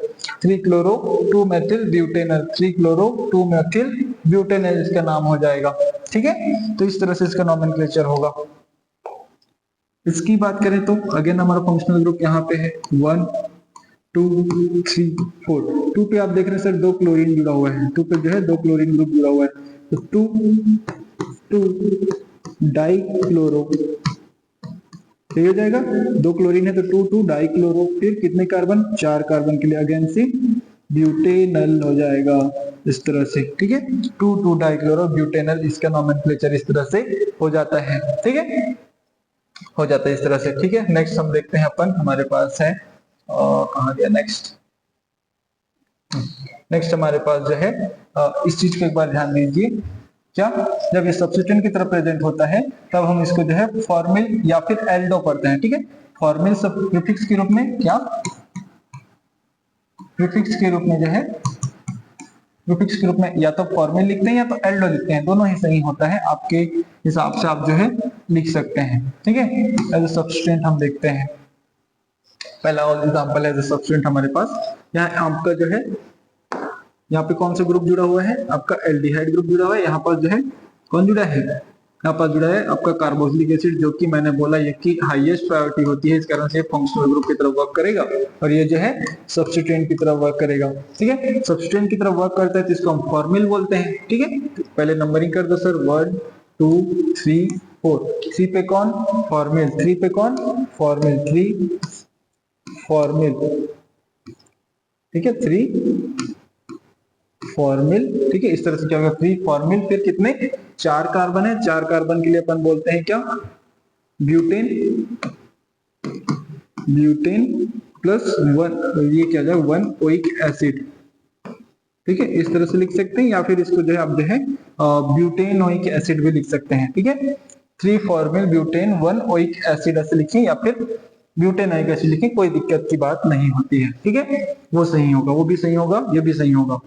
3 chloro 2 methyl butanal, 3 chloro 2 methyl butanal इसका नाम हो जाएगा। ठीक है, तो इस तरह से इसका नोमेनक्लेचर होगा। इसकी बात करें तो अगेन हमारा फंक्शनल ग्रुप यहाँ पे है 1 2 3 4। 2 पे आप देख रहे हैं सर 2 क्लोरीन जुड़ा हुआ है, 2 पे जो है 2 क्लोरीन ग्रुप जुड़ा हुआ है, तो 2 डाई क्लोरो, सही हो जाएगा। 2 क्लोरीन है तो 2 डाई क्लोरो, फिर कितने कार्बन, 4 कार्बन के लिए अगेन से ब्यूटेनल हो जाएगा इस तरह से। ठीक है, 2 डाई क्लोरो ब्यूटेनल, इसका नोमेनक्लेचर इस तरह से हो जाता है। ठीक है, हो जाता है इस तरह से। ठीक है, नेक्स्ट हम देखते हैं अपन, हमारे पास है कहाँ गया नेक्स्ट, नेक्स्ट हमारे पास जो है इस चीज को एक बार ध्यान दीजिए, क्या जब ये सब्स्टिट्यूएंट की तरफ प्रेजेंट होता है तब हम इसको जो है फॉर्मिल या फिर एल्डो पढ़ते हैं। ठीक है, फॉर्मिल सब प्रीफिक्स के रूप में, क्या प्रीफिक्स के रूप में जो है, प्रीफिक्स के रूप में या तो फॉर्मिल लिखते हैं या तो एल्डो लिखते हैं, दोनों ही सही होता है, आपके हिसाब से आप जो है लिख सकते हैं। ठीक है, एज ए सब्स्टिट्यूएंट हम देखते हैं, पहला एग्जांपल एज ए सब्स्टिट्यूएंट हमारे पास यहाँ आपका जो है, यहाँ पे कौन सा ग्रुप जुड़ा हुआ है, आपका एल्डिहाइड ग्रुप जुड़ा हुआ है। यहाँ पर जो है कौन जुड़ा है, यहाँ पर जुड़ा है आपका कार्बोक्सिलिक एसिड, जो कि मैंने बोला ये की हाईएस्ट प्रायोरिटी होती है, इस कारण से फंक्शनल ग्रुप की तरफ वर्क करेगा और ये जो है सब्स्टिट्यूएंट की तरफ वर्क करेगा। ठीक है, सब्स्टिट्यूएंट की तरफ वर्क करता है तो इसको हम फॉर्मिल बोलते हैं। ठीक है, पहले नंबरिंग कर दो सर, 1 2 3 4। सी पे कौन, फॉर्मिल, 3 पे कौन, फॉर्मिल, 3 फॉर्मिल, ठीक है 3 फॉर्मिल। ठीक है, इस तरह से क्या होगा 3 फॉर्मिल, फिर कितने 4 कार्बन है, 4 कार्बन के लिए अपन बोलते हैं क्या, ब्यूटेन, ब्यूटेन प्लस 1, ये क्या जाएगा 1 ओइक एसिड। ठीक है, इस तरह से लिख सकते हैं, या फिर इसको जो है आप जो है ब्यूटेन ओइक एसिड भी लिख सकते हैं। ठीक है, 3 फॉर्मिल ब्यूटेन 1 ओइक एसिड ऐसे लिखें, या फिर ब्यूटेन ओइक एसिड लिखें, कोई दिक्कत की बात नहीं होती है। ठीक है, वो सही होगा, वो भी सही होगा, ये भी सही होगा।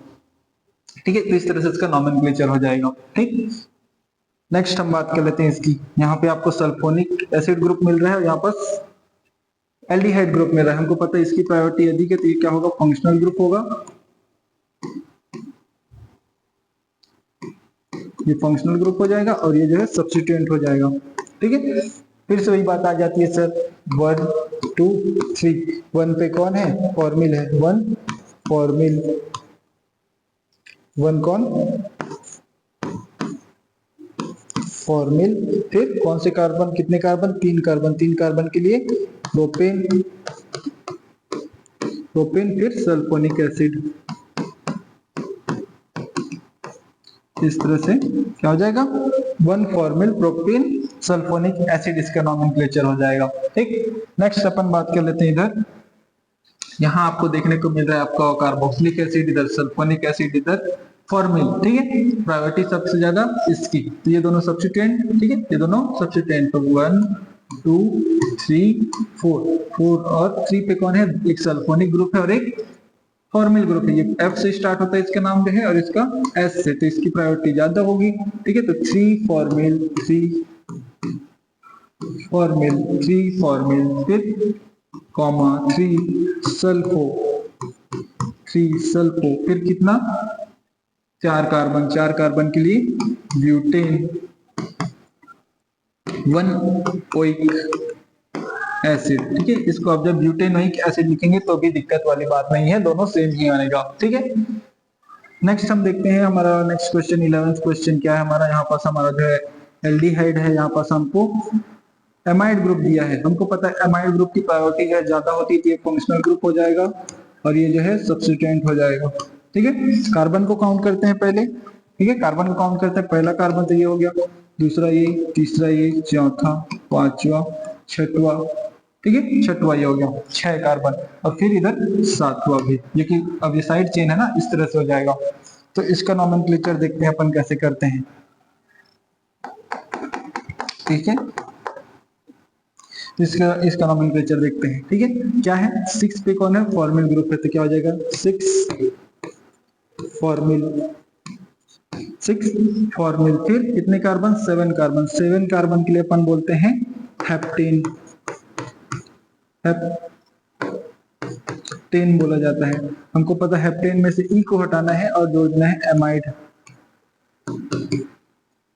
ठीक है, तो इस तरह से इसका नोमेनक्लेचर हो जाएगा। ठीक, नेक्स्ट हम बात कर लेते हैं इसकी। यहाँ पे आपको सल्फोनिक एसिड ग्रुप मिल रहा है और यहाँ पर एल्डिहाइड ग्रुप मिल रहा है, हमको पता है इसकी प्रायोरिटी अधिक है, तो ये क्या होगा, फंक्शनल ग्रुप होगा, ये फंक्शनल ग्रुप हो जाएगा और ये जो है सब्स्टिट्यूएंट हो जाएगा। ठीक है, फिर से वही बात आ जाती है सर, 1 2 3, 1 पे कौन है, फॉर्मिल है, 1 फॉर्मिल, 1 कौन, फॉर्मिल, फिर कौन से कार्बन, कितने कार्बन, 3 कार्बन, 3 कार्बन के लिए प्रोपेन, प्रोपेन फिर सल्फोनिक एसिड। इस तरह से क्या हो जाएगा, 1 फॉर्मिल प्रोपेन सल्फोनिक एसिड, इसका नोमेनक्लेचर हो जाएगा। ठीक, नेक्स्ट अपन बात कर लेते हैं इधर, यहाँ आपको देखने को मिल रहा है आपका कार्बोक्सिलिक एसिड, इधर सल्फोनिक एसिड, इधर फॉर्मिल, ठीक है। प्रायोरिटी सबसे ज्यादा इसकी, तो ये दोनों सब्स्टिट्यूएंट, ठीक है, ये दोनों सब्स्टिट्यूएंट, तो 1 2 3 4 और 3 पे कौन है, एक सल्फोनिक ग्रुप है और एक फॉर्मिल ग्रुप है। ये F से स्टार्ट होता है, इसका नाम जो है, और इसका S से, तो इसकी प्रायोरिटी ज्यादा होगी, ठीक है। तो 3 फॉर्मिल, 3 फॉर्मिल, 3 फॉर्मिल, फिर कॉमा 3 सल्फो, 3 सल्फो, फिर कितना, 4 कार्बन, 4 कार्बन के लिए ब्यूटेन, 1 ओइक एसिड, ठीक है। इसको आप जब ब्यूटेनोइक एसिड लिखेंगे तो भी दिक्कत वाली बात नहीं है, दोनों सेम ही आएगा, ठीक है। नेक्स्ट हम देखते हैं हमारा नेक्स्ट क्वेश्चन, 11th क्वेश्चन क्या है हमारा, यहाँ पास हमारा जो है एल्डिहाइड है, यहाँ पास हमको एमाइड ग्रुप दिया है। हमको पता है एमाइड ग्रुप की प्रायोरिटी जो है ज्यादा होती है, फंक्शनल ग्रुप हो जाएगा और ये जो है सब्स्टिट्यूएंट हो जाएगा, ठीक है। कार्बन को काउंट करते हैं पहले, ठीक है, कार्बन को काउंट करते हैं। पहला कार्बन तो ये हो गया, दूसरा ये, तीसरा ये, चौथा, पांचवा, छठवा, ठीक है, छठवा ये हो गया, 6 कार्बन, और फिर इधर 7वां भी, ये कि अब ये साइड चेन है ना, इस तरह से हो जाएगा। तो इसका नोमेनक्लेचर देखते हैं अपन कैसे करते हैं, ठीक है। इसका नोमेनक्लेचर देखते हैं, ठीक है। क्या है, 6 पे कौन है, फॉर्मिल ग्रुप है, तो क्या हो जाएगा 6 फॉर्मिल, 6 फॉर्मिल, फिर कितने कार्बन, 7 कार्बन, 7 कार्बन के लिए अपन बोलते हैं हेप्टेन, हेप्टेन बोला जाता है। हमको पता है हेप्टेन में से ई को हटाना है और जोड़ना है एमाइड,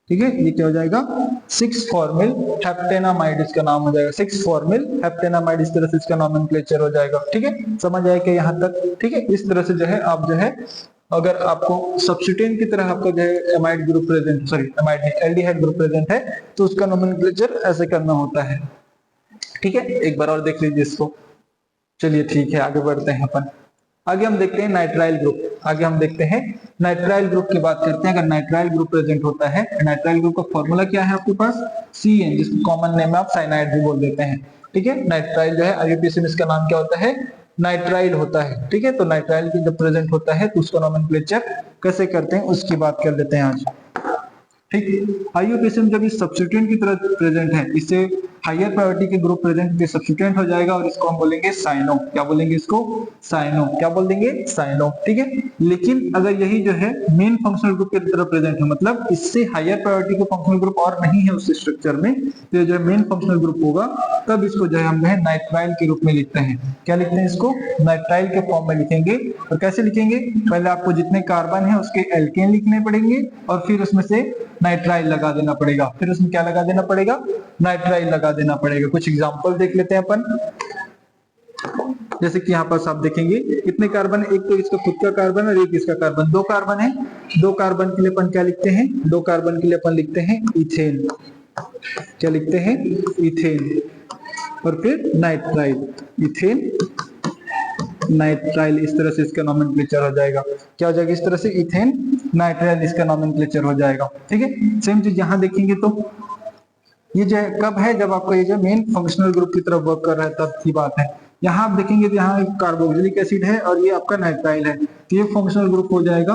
ठीक है। ये क्या हो जाएगा, 6 फॉर्मिल हेप्टेनामाइड इसका नाम हो जाएगा, 6 फॉर्मिल हेप्टेनामाइड, इस तरह से इसका नोमेनक्लेचर हो जाएगा, ठीक है। समझ आया कि यहाँ तक, ठीक है। इस तरह से जो है आप जो है, अगर आपको सब्स्टिट्यूएंट की तरह आपका जो है amide group present, sorry amide aldehyde group present है, तो उसका नोमेनक्लेचर ऐसे करना होता है, ठीक है। एक बार और देख लीजिए इसको। चलिए ठीक है, आगे बढ़ते हैं अपन। आगे हम देखते हैं नाइट्राइल ग्रुप, आगे हम देखते हैं नाइट्राइल ग्रुप की बात करते हैं। अगर नाइट्राइल ग्रुप प्रेजेंट होता है, नाइट्राइल ग्रुप का फॉर्मूला क्या है आपके पास, CN, जिसको कॉमन नेम में आप साइनाइड भी बोल देते हैं, ठीक है। नाइट्राइल जो है IUPAC में इसका नाम क्या होता है, नाइट्राइल होता है, ठीक है। तो नाइट्राइल की जब प्रेजेंट होता है तो उसका नोमेनक्लेचर कैसे करते हैं उसकी बात कर लेते हैं आज, ठीक। IUPAC में जब इस सब्स्टिट्यूएंट की तरह प्रेजेंट है, इससे हायर प्रायोरिटी के ग्रुप प्रेजेंट सब्स्टिट्यूएंट हो जाएगा और इसको हम बोलेंगे साइनो, क्या बोलेंगे इसको, साइनो, क्या बोल देंगे, साइनो, ठीक है। लेकिन अगर यही जो है मेन फंक्शनल ग्रुप की तरह प्रेजेंट है, मतलब इससे हायर प्रायोरिटी के फंक्शनल ग्रुप और नहीं है उस स्ट्रक्चर में, तो जो है मेन फंक्शनल ग्रुप होगा, तब इसको जो है हम नाइट्राइल के रूप में लिखते हैं। क्या लिखते हैं इसको, नाइट्राइल के फॉर्म में लिखेंगे। और कैसे लिखेंगे, पहले आपको जितने कार्बन है उसके एल्केन लिखने पड़ेंगे और फिर उसमें से नाइट्राइल लगा देना पड़ेगा, फिर उसमें क्या लगा देना पड़ेगा, नाइट्राइल लगा देना पड़ेगा। कुछ एग्जांपल देख लेते हैं अपन, जैसे कि यहाँ पर आप देखेंगे कितने कार्बन है, एक तो इसका खुद का कार्बन और एक इसका कार्बन, 2 कार्बन है। 2 कार्बन के लिए अपन क्या लिखते हैं, 2 कार्बन के लिए अपन लिखते हैं इथेन, क्या लिखते हैं, इथेन, और फिर नाइट्राइल, इथेन नाइट्राइल, इस तरह से इसका नोमेनक्लेचर हो जाएगा। क्या हो जाएगा, इस तरह से इथेन नाइट्राइल इसका नोमेनक्लेचर हो जाएगा, ठीक है। सेम चीज यहाँ देखेंगे तो ये जो है कब है, जब आपका ये जो मेन फंक्शनल ग्रुप की तरफ वर्क कर रहा है तब की बात है। यहाँ आप देखेंगे तो यहाँ कार्बोक्सिलिक एसिड है और ये आपका नाइट्राइल है, तो ये फंक्शनल ग्रुप हो जाएगा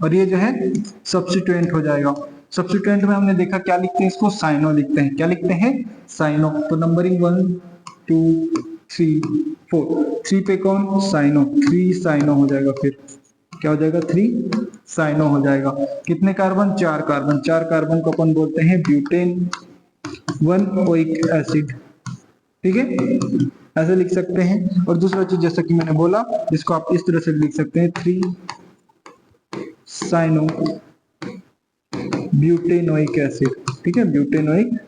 और ये जो है सब्स्टिट्यूएंट हो जाएगा। सब्स्टिट्यूएंट में हमने देखा क्या लिखते हैं, इसको साइनो लिखते हैं, क्या लिखते हैं, साइनो। तो नंबरिंग 1 2 3 4, 3 पे कौन, साइनो, 3 साइनो हो जाएगा, फिर क्या हो जाएगा, 3 साइनो हो जाएगा। कितने कार्बन, 4 कार्बन, 4 कार्बन को अपन बोलते हैं ब्यूटेन 1 ओइक एसिड, ठीक है, ऐसे लिख सकते हैं। और दूसरा चीज जैसा कि मैंने बोला, इसको आप इस तरह से लिख सकते हैं 3 साइनो ब्यूटेनोइक एसिड, ठीक है, ब्यूटेनोइक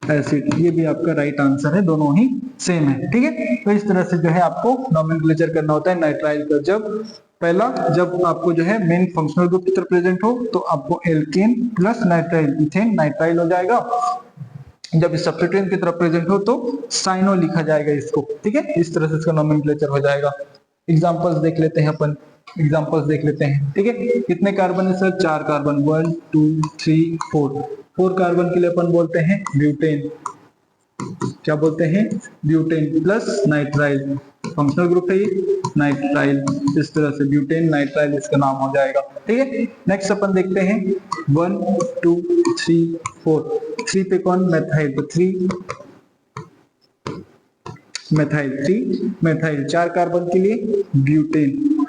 एसिड, ये भी आपका राइट आंसर है, दोनों ही सेम है, ठीक है। तो इस तरह से जो है आपको नोमेनक्लेचर करना होता है नाइट्राइल का। जब पहला, जब आपको जो है मेन फंक्शनल ग्रुप की तरफ प्रेजेंट हो तो आपको alkane plus nitrile, ethane nitrile हो जाएगा। जब इस सब्स्टिट्यूएंट की तरफ प्रेजेंट हो तो साइनो लिखा जाएगा इसको, ठीक है। इस तरह से इसका नोमेनक्लेचर हो जाएगा। एग्जांपल्स देख लेते हैं अपन, एग्जांपल्स देख लेते हैं, ठीक है। कितने कार्बन है सर, 4 कार्बन, 1 2 3 4, 4 कार्बन के लिए अपन बोलते हैं ब्यूटेन, क्या बोलते हैं, butane plus nitrile, functional group है ये नाइट्राइल, इस तरह से ब्यूटेन नाइट्राइल इसका नाम हो जाएगा। ठीक है, नेक्स्ट अपन देखते हैं 1 2 3 4। 3 पे कौन, मेथाइल, तो 3 मेथाइल, 3 मेथाइल, 4 कार्बन के लिए ब्यूटेन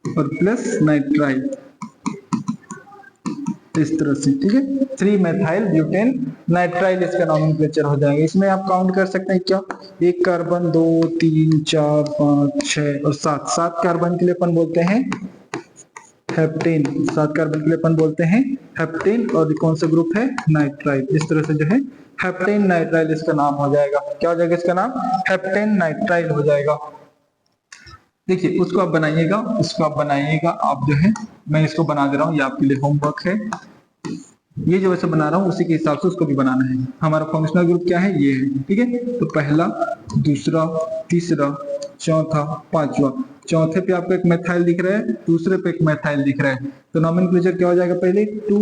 और प्लस नाइट्राइल इस तरह से। ठीक है, 3 मेथाइल ब्यूटेन नाइट्राइल इसका नॉमेनक्लेचर हो जाएगा। इसमें आप काउंट कर सकते हैं क्या, 1 कार्बन 2 3 4 5 6 और 7, 7 कार्बन के लिए अपन बोलते हैं हेप्टेन, 7 कार्बन के लिए अपन बोलते हैं हेप्टेन, और कौन सा ग्रुप है, नाइट्राइल। इस तरह से जो है हेप्टेन नाइट्राइल इसका नाम हो जाएगा। क्या हो जाएगा इसका नाम, हेप्टेन नाइट्राइल हो जाएगा। देखिए उसको आप बनाइएगा, उसको आप बनाइएगा, आप जो है मैं इसको बना दे रहा हूँ, ये आपके लिए होमवर्क है। ये जो वैसे बना रहा हूँ उसी के हिसाब से उसको भी बनाना है। हमारा फंक्शनल ग्रुप क्या है, ये है। ठीक है, तो पहला, दूसरा, तीसरा, चौथा, पांचवा। चौथे पे आपको एक मेथाइल दिख रहा है, दूसरे पे एक मेथाइल दिख रहा है, तो नॉमेनक्लेचर क्या हो जाएगा, पहले 2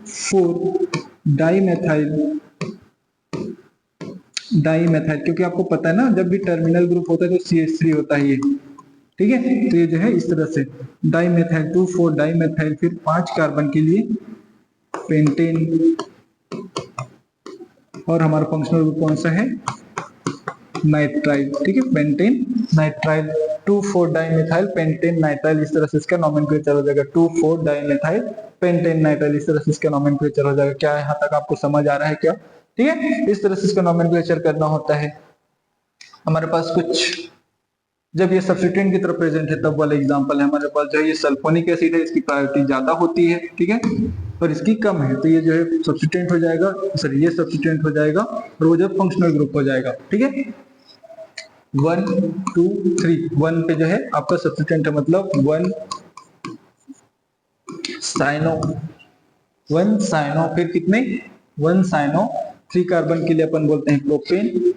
4 डाई मेथाइल, डाई मेथाइल, क्योंकि आपको पता है ना जब भी टर्मिनल ग्रुप होता है तो CH3 होता है ये। ठीक है, तो ये जो है इस तरह से डाई मेथाइल, 2 4 डाई मेथाइल, फिर 5 कार्बन के लिए पेंटेन, और हमारा फंक्शनल ग्रुप कौन सा है, नाइट्राइल। ठीक है, pentane nitrile, 2 4 dimethyl pentane nitrile, इस तरह से इसका नॉमेनक्लेचर हो जाएगा, 2 4 डाई मेथाइल पेंटेन नाइट्राइल, इस तरह से इसका नॉमेनक्लेचर हो जाएगा। क्या यहाँ तक आपको समझ आ रहा है क्या? ठीक है, इस तरह से इसका नॉमेनक्लेचर करना होता है। हमारे पास कुछ, जब ये सब्स्टिट्यूएंट की तरफ प्रेजेंट है तब वाला एग्जांपल है हमारे पास, जो है ये सल्फोनिक एसिड है, इसकी प्रायोरिटी ज्यादा होती है। ठीक है, और इसकी कम है, तो ये जो है सब्स्टिट्यूएंट हो जाएगा, सॉरी ये सब्स्टिट्यूएंट हो जाएगा और वो जो फंक्शनल ग्रुप हो जाएगा। ठीक है, 1 2 3, 1 पे जो है आपका सब्स्टिट्यूएंट है, मतलब 1 साइनो, 1 साइनो, फिर कितने, 1 साइनो, 3 कार्बन के लिए अपन बोलते हैं प्रोपेन,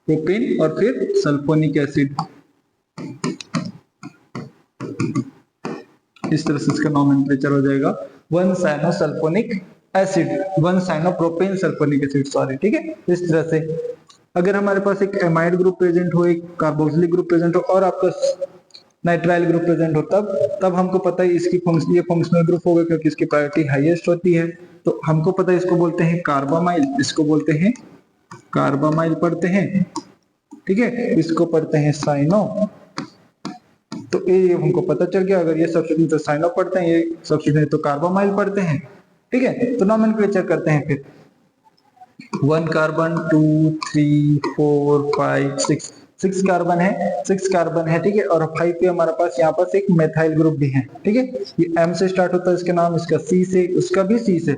प्रोपेन और फिर सल्फोनिक एसिड, इस तरह से इसका नॉमेनक्लेचर हो जाएगा 1 cyano sulphonic acid, 1 cyano propane sulphonic acid, sorry. ठीक है, इस तरह से अगर हमारे पास एक एमाइड ग्रुप प्रेजेंट हो, एक कार्बोक्सिलिक ग्रुप प्रेजेंट हो और आपका नाइट्राइल ग्रुप प्रेजेंट हो, तब हमको पता है इसकी ये फंक्शनल ग्रुप होगा, क्योंकि इसकी प्रायोरिटी हाईएस्ट होती है। तो हमको पता है इसको बोलते हैं कार्बामाइल, इसको बोलते हैं कार्बामाइल पढ़ते हैं। ठीक है, इसको पढ़ते हैं साइनो, तो ये हमको पता चल गया। अगर ये सब्स्टिट्यूएंट तो साइनो पढ़ते हैं, ये सब्स्टिट्यूएंट तो कार्बामाइल पढ़ते हैं। ठीक है, तो नॉमेनक्लेचर करते हैं फिर 1 कार्बन 2 3 4 5 6, 6 कार्बन है, 6 कार्बन है। ठीक है, और 5 पे हमारे पास यहाँ पास एक मेथाइल ग्रुप भी है। ठीक है, ये M से स्टार्ट होता है, इसका नाम, इसका C से, उसका भी C से।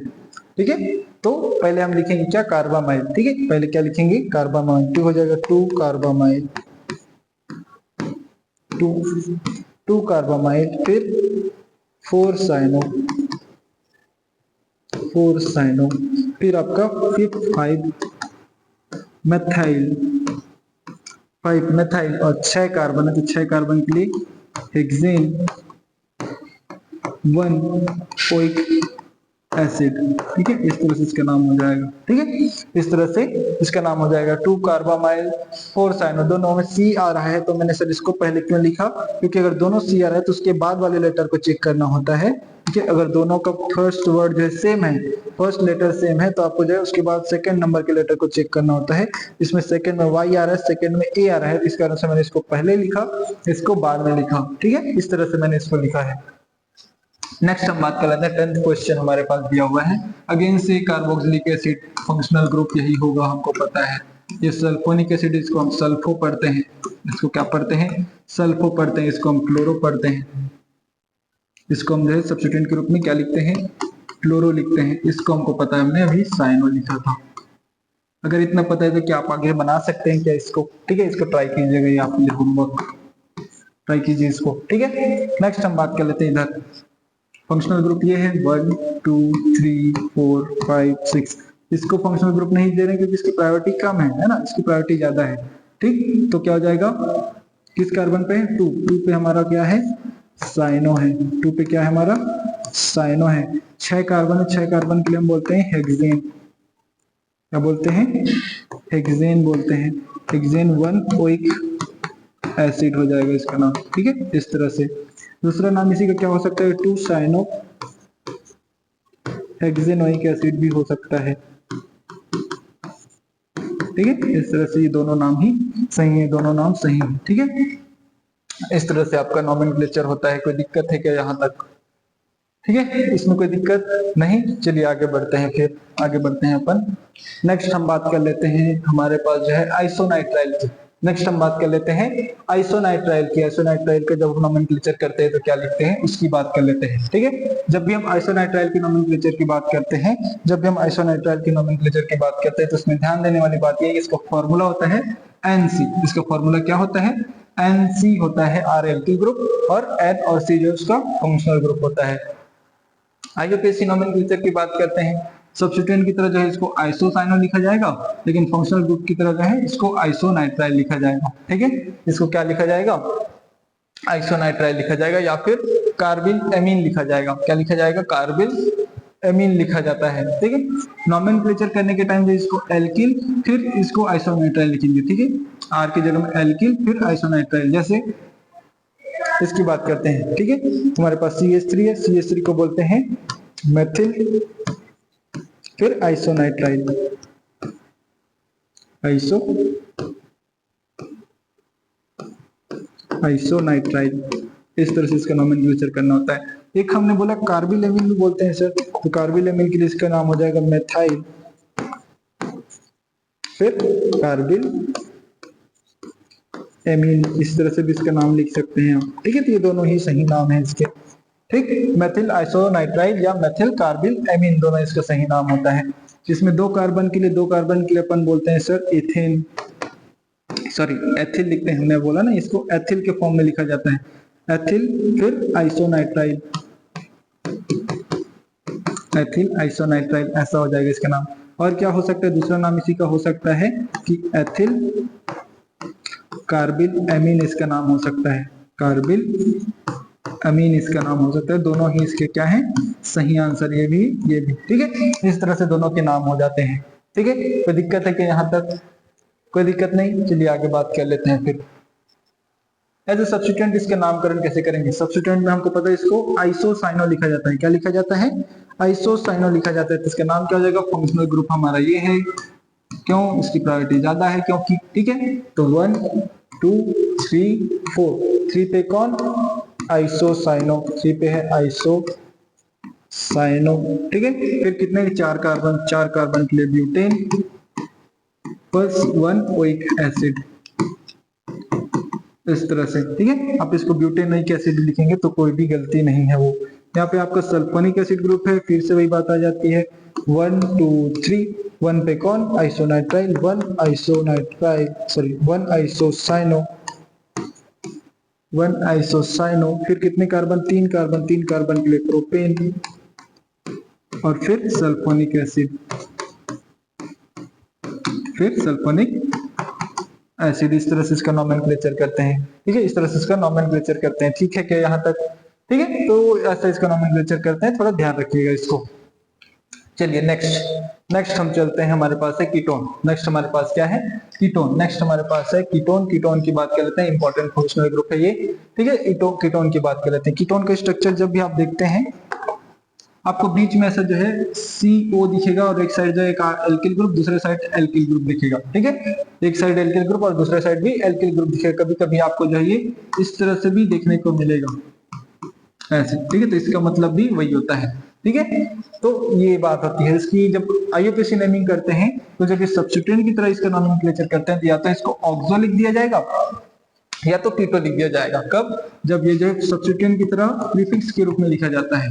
ठीक है, तो पहले हम लिखेंगे क्या, कार्बामाइल। ठीक है, पहले क्या लिखेंगे, कार्बामाइल, तो हो जाएगा 2 कार्बामाइल, 2 कार्बामाइल, फिर 4 साइनो, 4 साइनो, फिर आपका 5 मेथाइल, 5 मेथाइल, और 6 कार्बन है, तो 6 कार्बन के लिए हेक्सेन, 1 ओइक एसिड। ठीक है, इस तरह से इसका नाम हो जाएगा। ठीक है, इस तरह से इसका नाम हो जाएगा 2 कार्बामाइल 4 साइनो। दोनों में C आ रहा है, तो मैंने सर इसको पहले क्यों लिखा, क्योंकि अगर दोनों C आ रहा है तो उसके बाद वाले लेटर को चेक करना होता है। ठीक है, अगर दोनों का फर्स्ट वर्ड जो है सेम है, फर्स्ट लेटर सेम है, तो आपको जो है उसके बाद सेकंड नंबर के लेटर को चेक करना होता है। इसमें सेकंड में Y आ रहा है, सेकंड में A आ रहा है, इस कारण से मैंने इसको पहले लिखा, इसको बाद में लिखा। ठीक है, इस तरह से मैंने इसको लिखा है। नेक्स्ट हम बात कर लेते हैं 10th क्वेश्चन हमारे पास दिया हुआ है, अगेन से कार्बोक्सिलिक एसिड फंक्शनल ग्रुप यही होगा, हमको पता है। ये सल्फोनिक एसिड, इसको हम सल्फो पढ़ते हैं, इसको क्या पढ़ते हैं, सल्फो पढ़ते हैं, इसको हम क्लोरो पढ़ते हैं, इसको हम जो है सब्स्टिट्यूएंट के रूप में क्या लिखते हैं, क्लोरो लिखते हैं। इसको हमको पता है, हमने अभी साइनो लिखा था। अगर इतना पता है तो क्या आप आगे बना सकते हैं क्या इसको? ठीक है, इसको ट्राई कीजिएगा, ये आप होमवर्क ट्राई कीजिए इसको। ठीक है, नेक्स्ट हम बात कर लेते हैं इधर फंक्शनल ग्रुप ये है 1 2 3 4 5 6। इसको फंक्शनल ग्रुप नहीं दे रहे क्योंकि इसकी प्रायोरिटी कम है ना, इसकी प्रायोरिटी ज्यादा है। ठीक, तो क्या हो जाएगा, किस कार्बन पे, 2 पे हमारा क्या है, साइनो है, 2 पे क्या है हमारा, साइनो है। 6 कार्बन है, 6 कार्बन के लिए हम बोलते हैं हेक्सेन, क्या बोलते हैं, हेक्सेन बोलते हैं। हेक्सेन 1 ओइक एसिड हो जाएगा इसका नाम, ठीक है, इस तरह से। दूसरा नाम इसी का क्या हो सकता है, 2 साइनो हेक्सेनोइक एसिड भी हो सकता है, ठीक है। इस तरह से ये दोनों नाम ही सही है, दोनों नाम सही है, ठीक है। इस तरह से आपका नॉमेनक्लेचर होता है। कोई दिक्कत है क्या यहाँ तक, ठीक है, इसमें कोई दिक्कत नहीं। चलिए आगे बढ़ते हैं, फिर आगे बढ़ते हैं अपन। नेक्स्ट हम बात कर लेते हैं हमारे पास जो है आइसोनाइट्राइल की। नेक्स्ट हम बात कर लेते हैं आइसोनाइट्राइल की। आइसोनाइट्राइल का जब नोमेनक्लेचर करते हैं तो क्या लिखते हैं, उसकी बात कर लेते हैं, ठीक है। जब भी हम आइसोनाइट्राइल की नोमेनक्लेचर की बात करते हैं, जब भी हम आइसोनाइट्राइल की नोमेनक्लेचर की बात करते हैं तो उसमें ध्यान देने वाली बात यह है, इसका फॉर्मूला होता है एनसी। इसका फॉर्मूला क्या होता है, एनसी होता है, आर एल्किल ग्रुप, और एन और सी जो उसका फंक्शनल ग्रुप होता है। आईयूपीएसी नोमेनक्लेचर की बात करते हैं, सब्स्टिट्यूएंट की तरह जो है इसको आइसोसाइनो लिखा जाएगा, लेकिन फंक्शनल ग्रुप की तरह जो है इसको आइसोनाइट्राइल लिखा जाएगा, ठीक है। इसको क्या लिखा जाएगा, आइसोनाइट्राइल लिखा जाएगा, या फिर कार्बिल एमीन लिखा जाएगा। क्या लिखा जाएगा, कार्बिल एमीन लिखा जाता है, ठीक है। नोमेनक्लेचर करने के टाइम जो इसको एल्किल फिर इसको आइसोनाइट्राइल लिखेंगे, ठीक है। आर की जगह में एल्किल फिर आइसोनाइट्राइल, जैसे इसकी बात करते हैं, ठीक है। हमारे पास CH3 है, CH3 को बोलते हैं मेथिल फिर आइसोनाइट्राइल, आइसोनाइट्राइल। इस तरह से इसका नोमेनक्लेचर करना होता है। एक हमने बोला कार्बिल एमीन भी बोलते हैं सर, तो कार्बिल एमीन के लिए इसका नाम हो जाएगा मेथाइल फिर कार्बिल एमीन। इस तरह से भी इसका नाम लिख सकते हैं आप, ठीक है। तो ये दोनों ही सही नाम है इसके, ठीक। मेथिल आइसोनाइट्राइल या मेथिल कार्बिल एमीन दोनों इसका सही नाम होता है। जिसमें दो कार्बन के लिए अपन बोलते हैं सर एथेन, सॉरी एथिल लिखते हैं, हमने बोला ना इसको एथिल के फॉर्म में लिखा जाता है, एथिल फिर आइसोनाइट्राइल, एथिल आइसोनाइट्राइल ऐसा हो जाएगा इसका नाम। और क्या हो सकता है, दूसरा नाम इसी का हो सकता है कि एथिल कार्बिल एमीन इसका नाम हो सकता है, कार्बिल अमीन इसका नाम हो सकता है। दोनों ही इसके क्या है, सही आंसर, ये भी, ठीक है। इस तरह से दोनों के नाम हो जाते हैं, ठीक है। कोई दिक्कत है कि यहाँ तक, कोई दिक्कत नहीं। चलिए आगे बात कर लेते हैं फिर। एज ए सब्स्टिट्यूएंट इसका नामकरण कैसे करेंगे। सब्स्टिट्यूएंट में हमको पता है इसको आइसोसाइनो लिखा जाता है। क्या लिखा जाता है, आइसोसाइनो लिखा जाता है। तो इसका नाम क्या हो जाएगा, फंक्शनल ग्रुप हमारा ये है। क्यों, इसकी प्रायोरिटी ज्यादा है क्योंकि, ठीक है। तो 1 2 3 4, 3 पे कौन, आइसोसाइनो, 3 पे है आइसोसाइनो, ठीक है। फिर कितने, 4 कार्बन, 4 कार्बन के लिए ब्यूटेन प्लस 1 ओइक एसिड, इस तरह से, ठीक है। आप इसको ब्यूटेनोइक एसिड लिखेंगे तो कोई भी गलती नहीं है। वो यहाँ पे आपका सल्फोनिक एसिड ग्रुप है, फिर से वही बात आ जाती है, 1 2 3, 1 पे कौन, आइसोनाइट्राइल, 1 आइसोनाइट्राइल, सॉरी 1 आइसोसाइनो, 1 आइसोसाइनो। फिर कितने कार्बन, 3 कार्बन, 3 कार्बन के लिए प्रोपेन, और फिर सल्फोनिक एसिड, फिर सल्फोनिक एसिड। इस तरह से इसका नोमेनक्लेचर करते हैं, ठीक है। इस तरह से इसका नोमेनक्लेचर करते हैं, ठीक है क्या यहाँ तक, ठीक है। तो ऐसा इसका नोमेनक्लेचर करते हैं, थोड़ा ध्यान रखिएगा इसको। चलिए नेक्स्ट हम चलते हैं, हमारे पास है कीटोन। नेक्स्ट हमारे पास क्या है, कीटोन। नेक्स्ट हमारे पास है कीटोन। कीटोन की बात कर लेते हैं, इंपॉर्टेंट फंक्शनल ग्रुप है ये, ठीक है। कीटोन की बात कर लेते हैं। कीटोन का स्ट्रक्चर जब भी आप देखते हैं, आपको बीच में ऐसा जो है CO दिखेगा, और एक साइड जो है एक एल्किल ग्रुप, दूसरे साइड एल्किल ग्रुप दिखेगा, ठीक है। एक साइड एल्किल ग्रुप और दूसरे साइड भी एल्किल ग्रुप दिखेगा। कभी कभी आपको जो है ये इस तरह से भी देखने को मिलेगा, ऐसे, ठीक है। तो इसका मतलब भी वही होता है, ठीक है। तो ये बात होती है इसकी। जब आईयूपीएसी नेमिंग करते हैं तो जब ये सब्स्टिट्यूएंट की तरह इसका नोमेनक्लेचर करते हैं, तो या तो इसको ऑक्सो लिख दिया जाएगा या तो कीटो लिख दिया जाएगा। कब, जब ये जो है सब्स्टिट्यूएंट की तरह प्रीफिक्स के रूप में लिखा जाता है,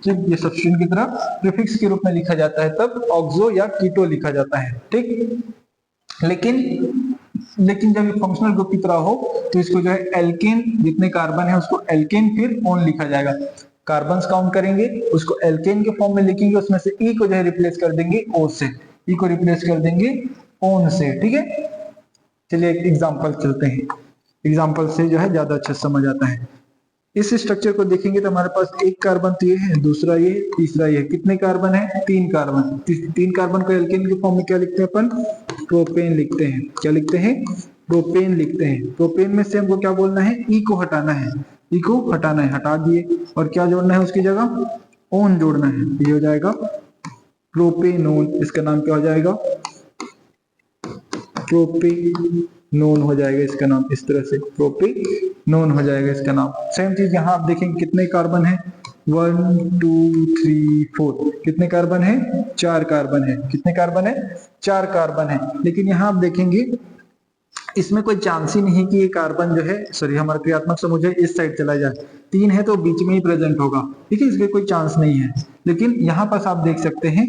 जब ये सब्स्टिट्यूएंट की तरह प्रीफिक्स के रूप में लिखा जाता है तब ऑक्सो या कीटो लिखा जाता है, ठीक। लेकिन जब ये फंक्शनल ग्रुप की तरह हो तो इसको जो है एल्केन, जितने कार्बन है उसको एल्केन फिर ओन लिखा जाएगा। कार्बन्स काउंट करेंगे, उसको एल्केन के फॉर्म में लिखेंगे, उसमें से ई को जो है रिप्लेस कर देंगे ओ से, ई को रिप्लेस कर देंगे ओन से, ठीक है। चलिए एक एग्जांपल चलते हैं, एग्जांपल से जो है ज्यादा अच्छा समझ आता है। इस स्ट्रक्चर को देखेंगे तो हमारे पास एक कार्बन तो ये है, दूसरा ये, तीसरा ये। कितने कार्बन है? 3 कार्बन। 3 कार्बन को एल्केन के फॉर्म में क्या लिखते हैं अपन? प्रोपेन लिखते हैं। क्या लिखते हैं? प्रोपेन लिखते हैं। प्रोपेन में से हमको क्या बोलना है? ई को हटाना है। ई को हटाना है, हटा दिए। और क्या जोड़ना है उसकी जगह? ओन जोड़ना है। ये हो जाएगा प्रोपेनोन। इसका नाम क्या हो जाएगा? प्रोपेनोन हो जाएगा इसका नाम। इस तरह से प्रोपेनोन हो जाएगा इसका नाम। सेम चीज यहाँ आप देखेंगे कितने कार्बन है? 1 2 3 4। कितने कार्बन है? 4 कार्बन है। कितने कार्बन है? 4 कार्बन है। लेकिन यहाँ आप देखेंगे इसमें कोई चांस ही नहीं कि ये कार्बन जो है, सॉरी, हमारा क्रियात्मक समूह जो है इस साइड चला जाए। 3 है तो बीच में ही प्रेजेंट होगा, ठीक है, इसके कोई चांस नहीं है। लेकिन यहाँ पास आप देख सकते हैं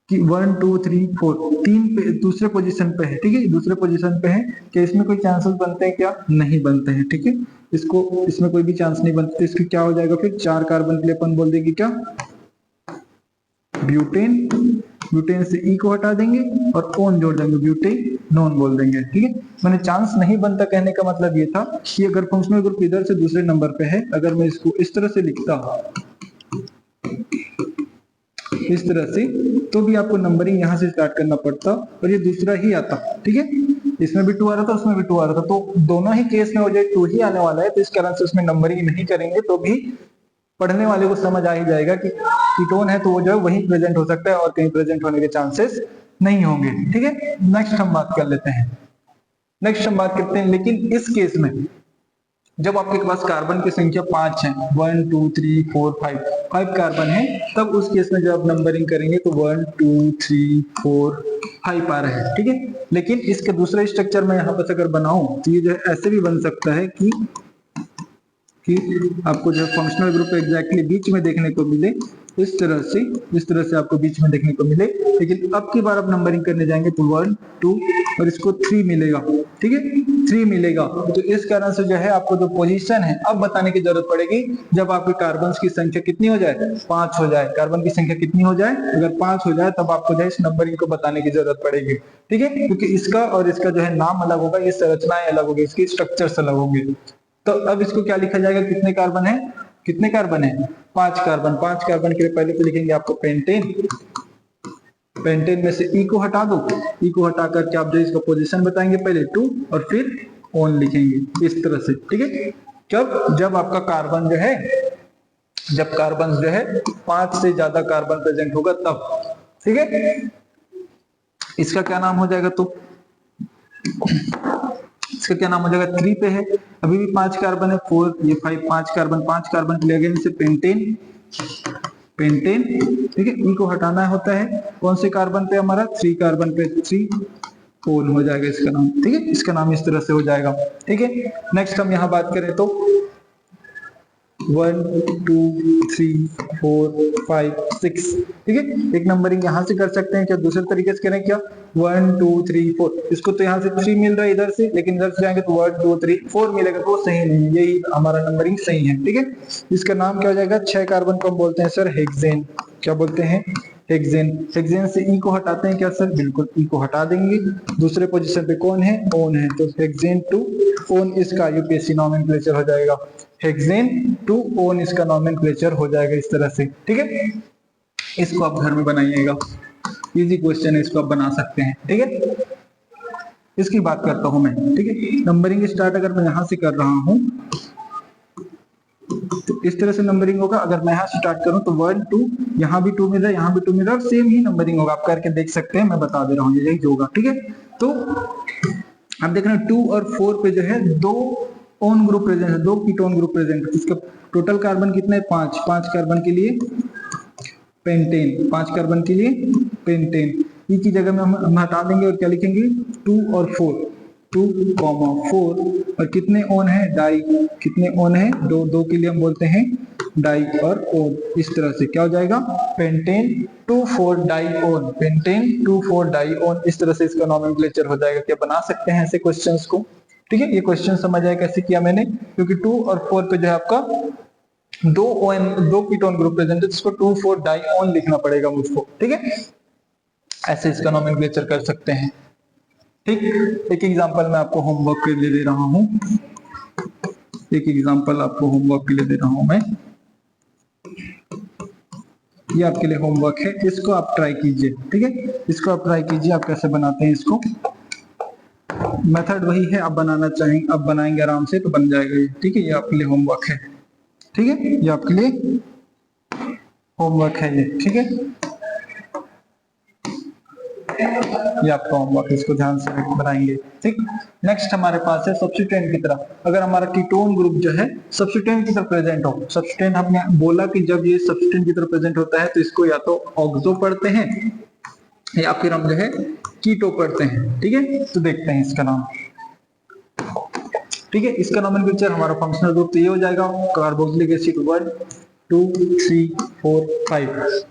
कि 1 2 3 4 3 पे दूसरे पोजीशन पे है, ठीक है, दूसरे पोजीशन पे है। क्या इसमें कोई चांसेस बनते हैं? क्या नहीं बनते हैं, ठीक है। इसको इसमें कोई भी चांस नहीं बनते। इसकी क्या हो जाएगा फिर? 4 कार्बन के लिए अपन बोल देंगे क्या? ब्यूटेन। ब्यूटेन से ई को हटा देंगे और ओन जोड़ देंगे, ब्यूटेनोन बोल देंगे, ठीक है। मैंने चांस नहीं बनता कहने का मतलब ये था कि अगर फंक्शनल ग्रुप इधर से दूसरे नंबर पे है, अगर मैं इसको इस तरह से लिखता, इस तरह से, तो भी आपको नंबरिंग यहाँ से स्टार्ट करना पड़ता और ये दूसरा ही आता, ठीक है। इसमें भी 2 आ रहा था, उसमें भी 2 आ रहा था, तो दोनों ही केस में हो जाए 2 ही आने वाला है, तो इस कारण से उसमें नंबरिंग नहीं करेंगे तो भी पढ़ने वाले को समझ आ ही जाएगा कि कीटोन है तो वो जो है वहीं प्रेजेंट हो सकता है और कहीं प्रेजेंट होने के चांसेस नहीं होंगे, ठीक है। नेक्स्ट हम बात कर लेते हैं। नेक्स्ट हम बात करते हैं, लेकिन इस केस में जब आपके पास कार्बन की संख्या 5 है, 1 2 3 4 5 कार्बन है, तब उस केस में जब आप नंबरिंग करेंगे तो 1 2 3 4 5 आ रहे हैं, ठीक है। लेकिन इसके दूसरे स्ट्रक्चर में यहाँ पर अगर बनाऊं तो ये जो है ऐसे भी बन सकता है कि आपको जो फंक्शनल ग्रुप एग्जैक्टली बीच में देखने को मिले, इस तरह से आपको बीच में देखने को मिले। लेकिन अब की बार आप नंबरिंग करने जाएंगे तो 1 2 और इसको 3 मिलेगा, ठीक है, 3 मिलेगा। तो इस कारण से जो है आपको जो पोजीशन है अब बताने की जरूरत पड़ेगी जब आपके कार्बन की संख्या कितनी हो जाए? 5 हो जाए। कार्बन की संख्या कितनी हो जाए? अगर 5 हो जाए तब आपको जो है इस नंबरिंग को बताने की जरूरत पड़ेगी, ठीक है, क्योंकि इसका और इसका जो है नाम अलग होगा, ये संरचनाएं अलग होगी, इसकी स्ट्रक्चर्स अलग होंगे। तो अब इसको क्या लिखा जाएगा? कितने कार्बन है? कितने कार्बन है? 5 कार्बन। 5 कार्बन के लिए पहले तो लिखेंगे आपको पेंटेन। पेंटेन में से ई को हटा दो। ई को हटा करके आप जो इसका पोजीशन बताएंगे पहले 2 और फिर ओन लिखेंगे इस तरह से, ठीक है। जब आपका कार्बन जो है, जब कार्बन जो है 5 से ज्यादा कार्बन प्रेजेंट होगा तब, ठीक है। इसका क्या नाम हो जाएगा? तो इसका क्या नाम हो जाएगा? 3 पे है, अभी भी 5 कार्बन है, 4 ये 5 5 कार्बन के लिए अगेन से पेंटेन। पेंटेन, ठीक है, ई को हटाना होता है। कौन से कार्बन पे? हमारा 3 कार्बन पे 3 ओन हो जाएगा इसका नाम, ठीक है। इसका नाम इस तरह से हो जाएगा, ठीक है। नेक्स्ट हम यहाँ बात करें तो 1 2 3 4 5 6, ठीक है। एक नंबरिंग यहाँ से कर सकते हैं। क्या दूसरे तरीके से करें? क्या 1 2 3 4, इसको तो यहाँ से 3 मिल रहा है इधर से, लेकिन इधर से जाएंगे तो 1 2 3 4 मिलेगा, तो सही नहीं है, यही हमारा नंबरिंग सही है, ठीक है। इसका नाम क्या हो जाएगा? 6 कार्बन को हम बोलते हैं सर हेक्सेन। क्या बोलते हैं? हेक्सेन। हेक्सेन से ई को हटाते हैं क्या सर? बिल्कुल, ई को हटा देंगे। दूसरे पोजीशन पे कौन है? ओन है, तो हेक्सेन टू ओन इसका यूपीएससी नॉमेनक्लेचर हो जाएगा। हेक्सेन टू ओन इसका नॉमेनक्लेचर हो जाएगा इस तरह से, ठीक है। इसको आप घर में बनाइएगा, इजी क्वेश्चन है, इसको आप बना सकते हैं, ठीक है। इसकी बात करता हूं मैं, ठीक है। नंबरिंग स्टार्ट अगर मैं यहां से कर रहा हूं तो इस तरह से नंबरिंग होगा। अगर मैं यहाँ स्टार्ट करूं तो 1 2, यहाँ भी 2 मिल रहा है, यहाँ भी 2 मिल रहा है, और सेम ही नंबरिंग होगा। आप करके देख सकते हैं, मैं बता दे रहा हूँ, यही होगा, ठीक है। तो आप देख रहे हैं 2 और 4 पे जो है 2 ओन ग्रुप प्रेजेंट है, 2 कीटोन ग्रुप प्रेजेंट है। इसका टोटल कार्बन कितने? 5। 5 कार्बन के लिए पेंटेन, 5 कार्बन के लिए पेंटेन। ई की जगह में हम हटा देंगे और क्या लिखेंगे? 2 और 4, 2, 4 और कितने ओन है? डाई। कितने ओन है? 2। 2 के लिए हम बोलते हैं डाई और ओन। इस तरह से क्या हो जाएगा? Pentane 2 4 dione, pentane 2 4 dione. इस तरह से इसका नॉमेनक्लेचर हो जाएगा। क्या बना सकते हैं ऐसे क्वेश्चंस को, ठीक है। ये क्वेश्चन समझ आया कैसे किया मैंने, क्योंकि 2 और 4 पे जो है आपका 2 कीटोन ग्रुप प्रेजेंट है, जिसको 2 4 डाई ओन लिखना पड़ेगा मुझको, ठीक है। ऐसे इसका नॉमेनक्लेचर कर सकते हैं, ठीक। एक एग्जांपल मैं आपको होमवर्क के लिए दे रहा हूं। एक एग्जांपल आपको होमवर्क के लिए दे रहा हूं मैं, ये आपके लिए होमवर्क है, इसको आप ट्राई कीजिए। ठीक है, इसको आप ट्राई कीजिए, आप कैसे बनाते हैं इसको। मेथड वही है, आप बनाना चाहें आप बनाएंगे आराम से तो बन जाएगा ये। ठीक है, ये आपके लिए होमवर्क है। ठीक है, ये आपके लिए होमवर्क है ये। ठीक है, ये आपका होमवर्क, इसको ध्यान से बनाएंगे। ठीक, नेक्स्ट हमारे पास है सब्स्टिट्यूएंट की तरह। अगर हमारा कीटोन ग्रुप जो है सब्स्टिट्यूएंट की तरह प्रेजेंट हो, सब्स्टिट्यूएंट हमने बोला कि जब ये सब्स्टिट्यूएंट की तरह प्रेजेंट होता है तो इसको या तो ऑक्सो पढ़ते हैं या फिर हम जो है कीटो पढ़ते हैं। ठीक है, तो देखते हैं इसका नाम। ठीक है, इसका नोमेनक्लेचर हमारा फंक्शनल ग्रुप तो ये हो जाएगा कार्बोक्सिलिक एसिड 1 2 3 4 5।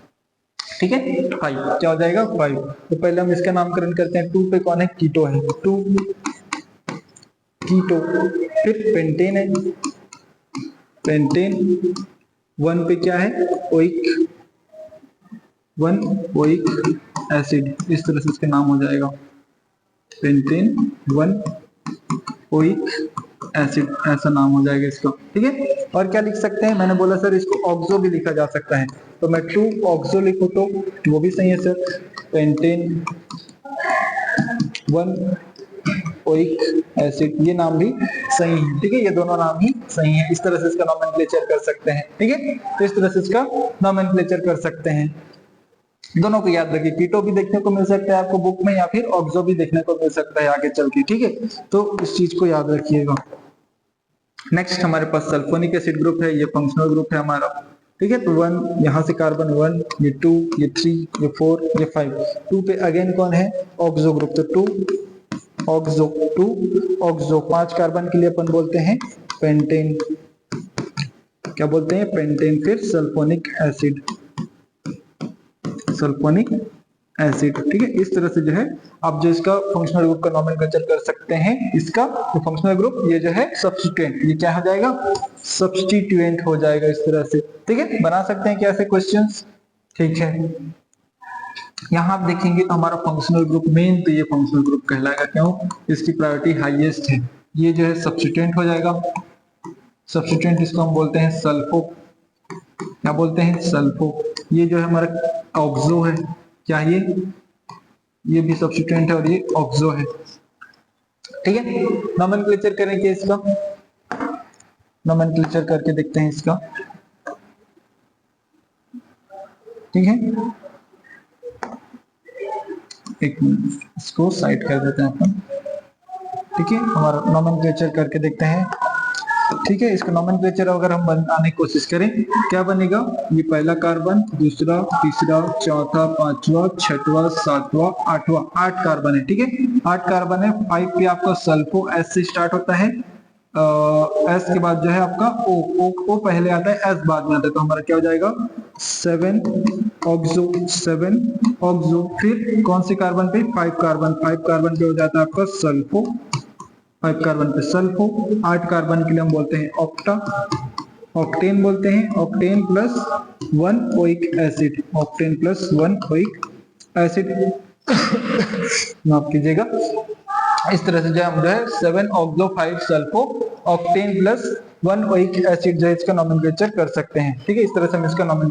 ठीक है, 5 क्या हो जाएगा 5। तो पहले हम इसका नामकरण करते हैं। 2 पे कौन है, कीटो है, 2 कीटो। फिर पेंटेन है, पेंटेन। 1 पे क्या है, ओइक, 1 ओइक एसिड। इस तरह से इसका नाम हो जाएगा पेंटेन 1 ओइक एसिड, ऐसा नाम हो जाएगा इसका। ठीक है, और क्या लिख सकते हैं, मैंने बोला सर इसको ऑक्सो भी लिखा जा सकता है, तो मैं 2 ऑक्सो लिखूं तो वो भी सही है सर। पेंटेन 1 ओइक एसिड, ये नाम भी सही है। ठीक है, ये दोनों नाम ही सही है। इस तरह से इसका नोमेनक्लेचर कर सकते हैं। ठीक है, तो इस तरह से इसका नोमेनक्लेचर कर सकते हैं। दोनों को याद रखिए, कीटो भी देखने को मिल सकता है आपको बुक में या फिर ऑक्सो भी देखने को मिल सकता है आगे चल के। ठीक है, तो इस चीज को याद रखिएगा। नेक्स्ट हमारे पास सल्फोनिक एसिड ग्रुप है, ये फंक्शनल ग्रुप है हमारा। ठीक है, तो 1 यहाँ से कार्बन 1, ये 2, ये 3, ये 4, ये 5। 2 पे अगेन कौन है, ऑक्सो ग्रुप, तो 2 ऑक्सो, 2 ऑक्सो। 5 कार्बन के लिए अपन बोलते हैं पेंटेन, क्या बोलते हैं, पेंटेन। फिर सल्फोनिक एसिड, सल्फोनिक एसिड। ठीक है, इस तरह से जो है आप जो इसका फंक्शनल ग्रुप का नोमेनक्लेचर कर सकते हैं। इसका तो फंक्शनल ग्रुप ये जो है सब्स्टिट्यूएंट, ये क्या हो जाएगा, सब्स्टिट्यूएंट हो जाएगा इस तरह से। ठीक है, बना सकते हैं क्या ऐसे क्वेश्चंस। ठीक है, यहाँ आप देखेंगे तो हमारा फंक्शनल ग्रुप मेन तो ये फंक्शनल ग्रुप कहलाएगा, क्यों, इसकी प्रायोरिटी हाईएस्ट है। ये जो है सब्स्टिट्यूएंट हो जाएगा। सब्स्टिट्यूएंट इसको हम बोलते हैं सल्फो, क्या बोलते हैं, सल्फो। ये जो है हमारा ऑक्सो है, क्या ये भी सब्स्टिट्यूएंट है और ये ऑक्सो है। ठीक है, नोमेनक्लेचर करेंगे इसका, नोमेनक्लेचर करके देखते हैं इसका। ठीक है, एक मिनट इसको साइड कर देते हैं अपन। ठीक है, हमारा नोमेनक्लेचर करके देखते हैं। ठीक है, इसका नोमेनक्लेचर अगर हम बनाने की कोशिश करें क्या बनेगा, ये पहला कार्बन, दूसरा, तीसरा, चौथा, पांचवा, छठवां, सातवां, आठवां, 8 कार्बन है। ठीक है, 8 कार्बन है। 5 पे आपका सल्फो, एस से स्टार्ट होता है, एस के बाद जो है आपका ओ पहले आता है, एस बाद में आता है, तो हमारा क्या हो जाएगा 7 ऑक्सो, 7 ऑक्सो। फिर कौन से कार्बन पे, 5 कार्बन, 5 कार्बन पे हो जाता है आपका सल्फो, 5 कार्बन पे सल्फो। 8 कार्बन के लिए हम बोलते हैं ऑक्टा, ऑक्टेन बोलते हैं, octane plus 1 oic acid, octane plus 1 oic acid. माफ कीजिएगा, इस तरह से जो हम जो है 7 oxo 5 sulpho octane plus 1 oic acid जो है इसका नोमेनक्लेचर कर सकते हैं। ठीक है, इस तरह से हम इसका नोमेनक्लेचर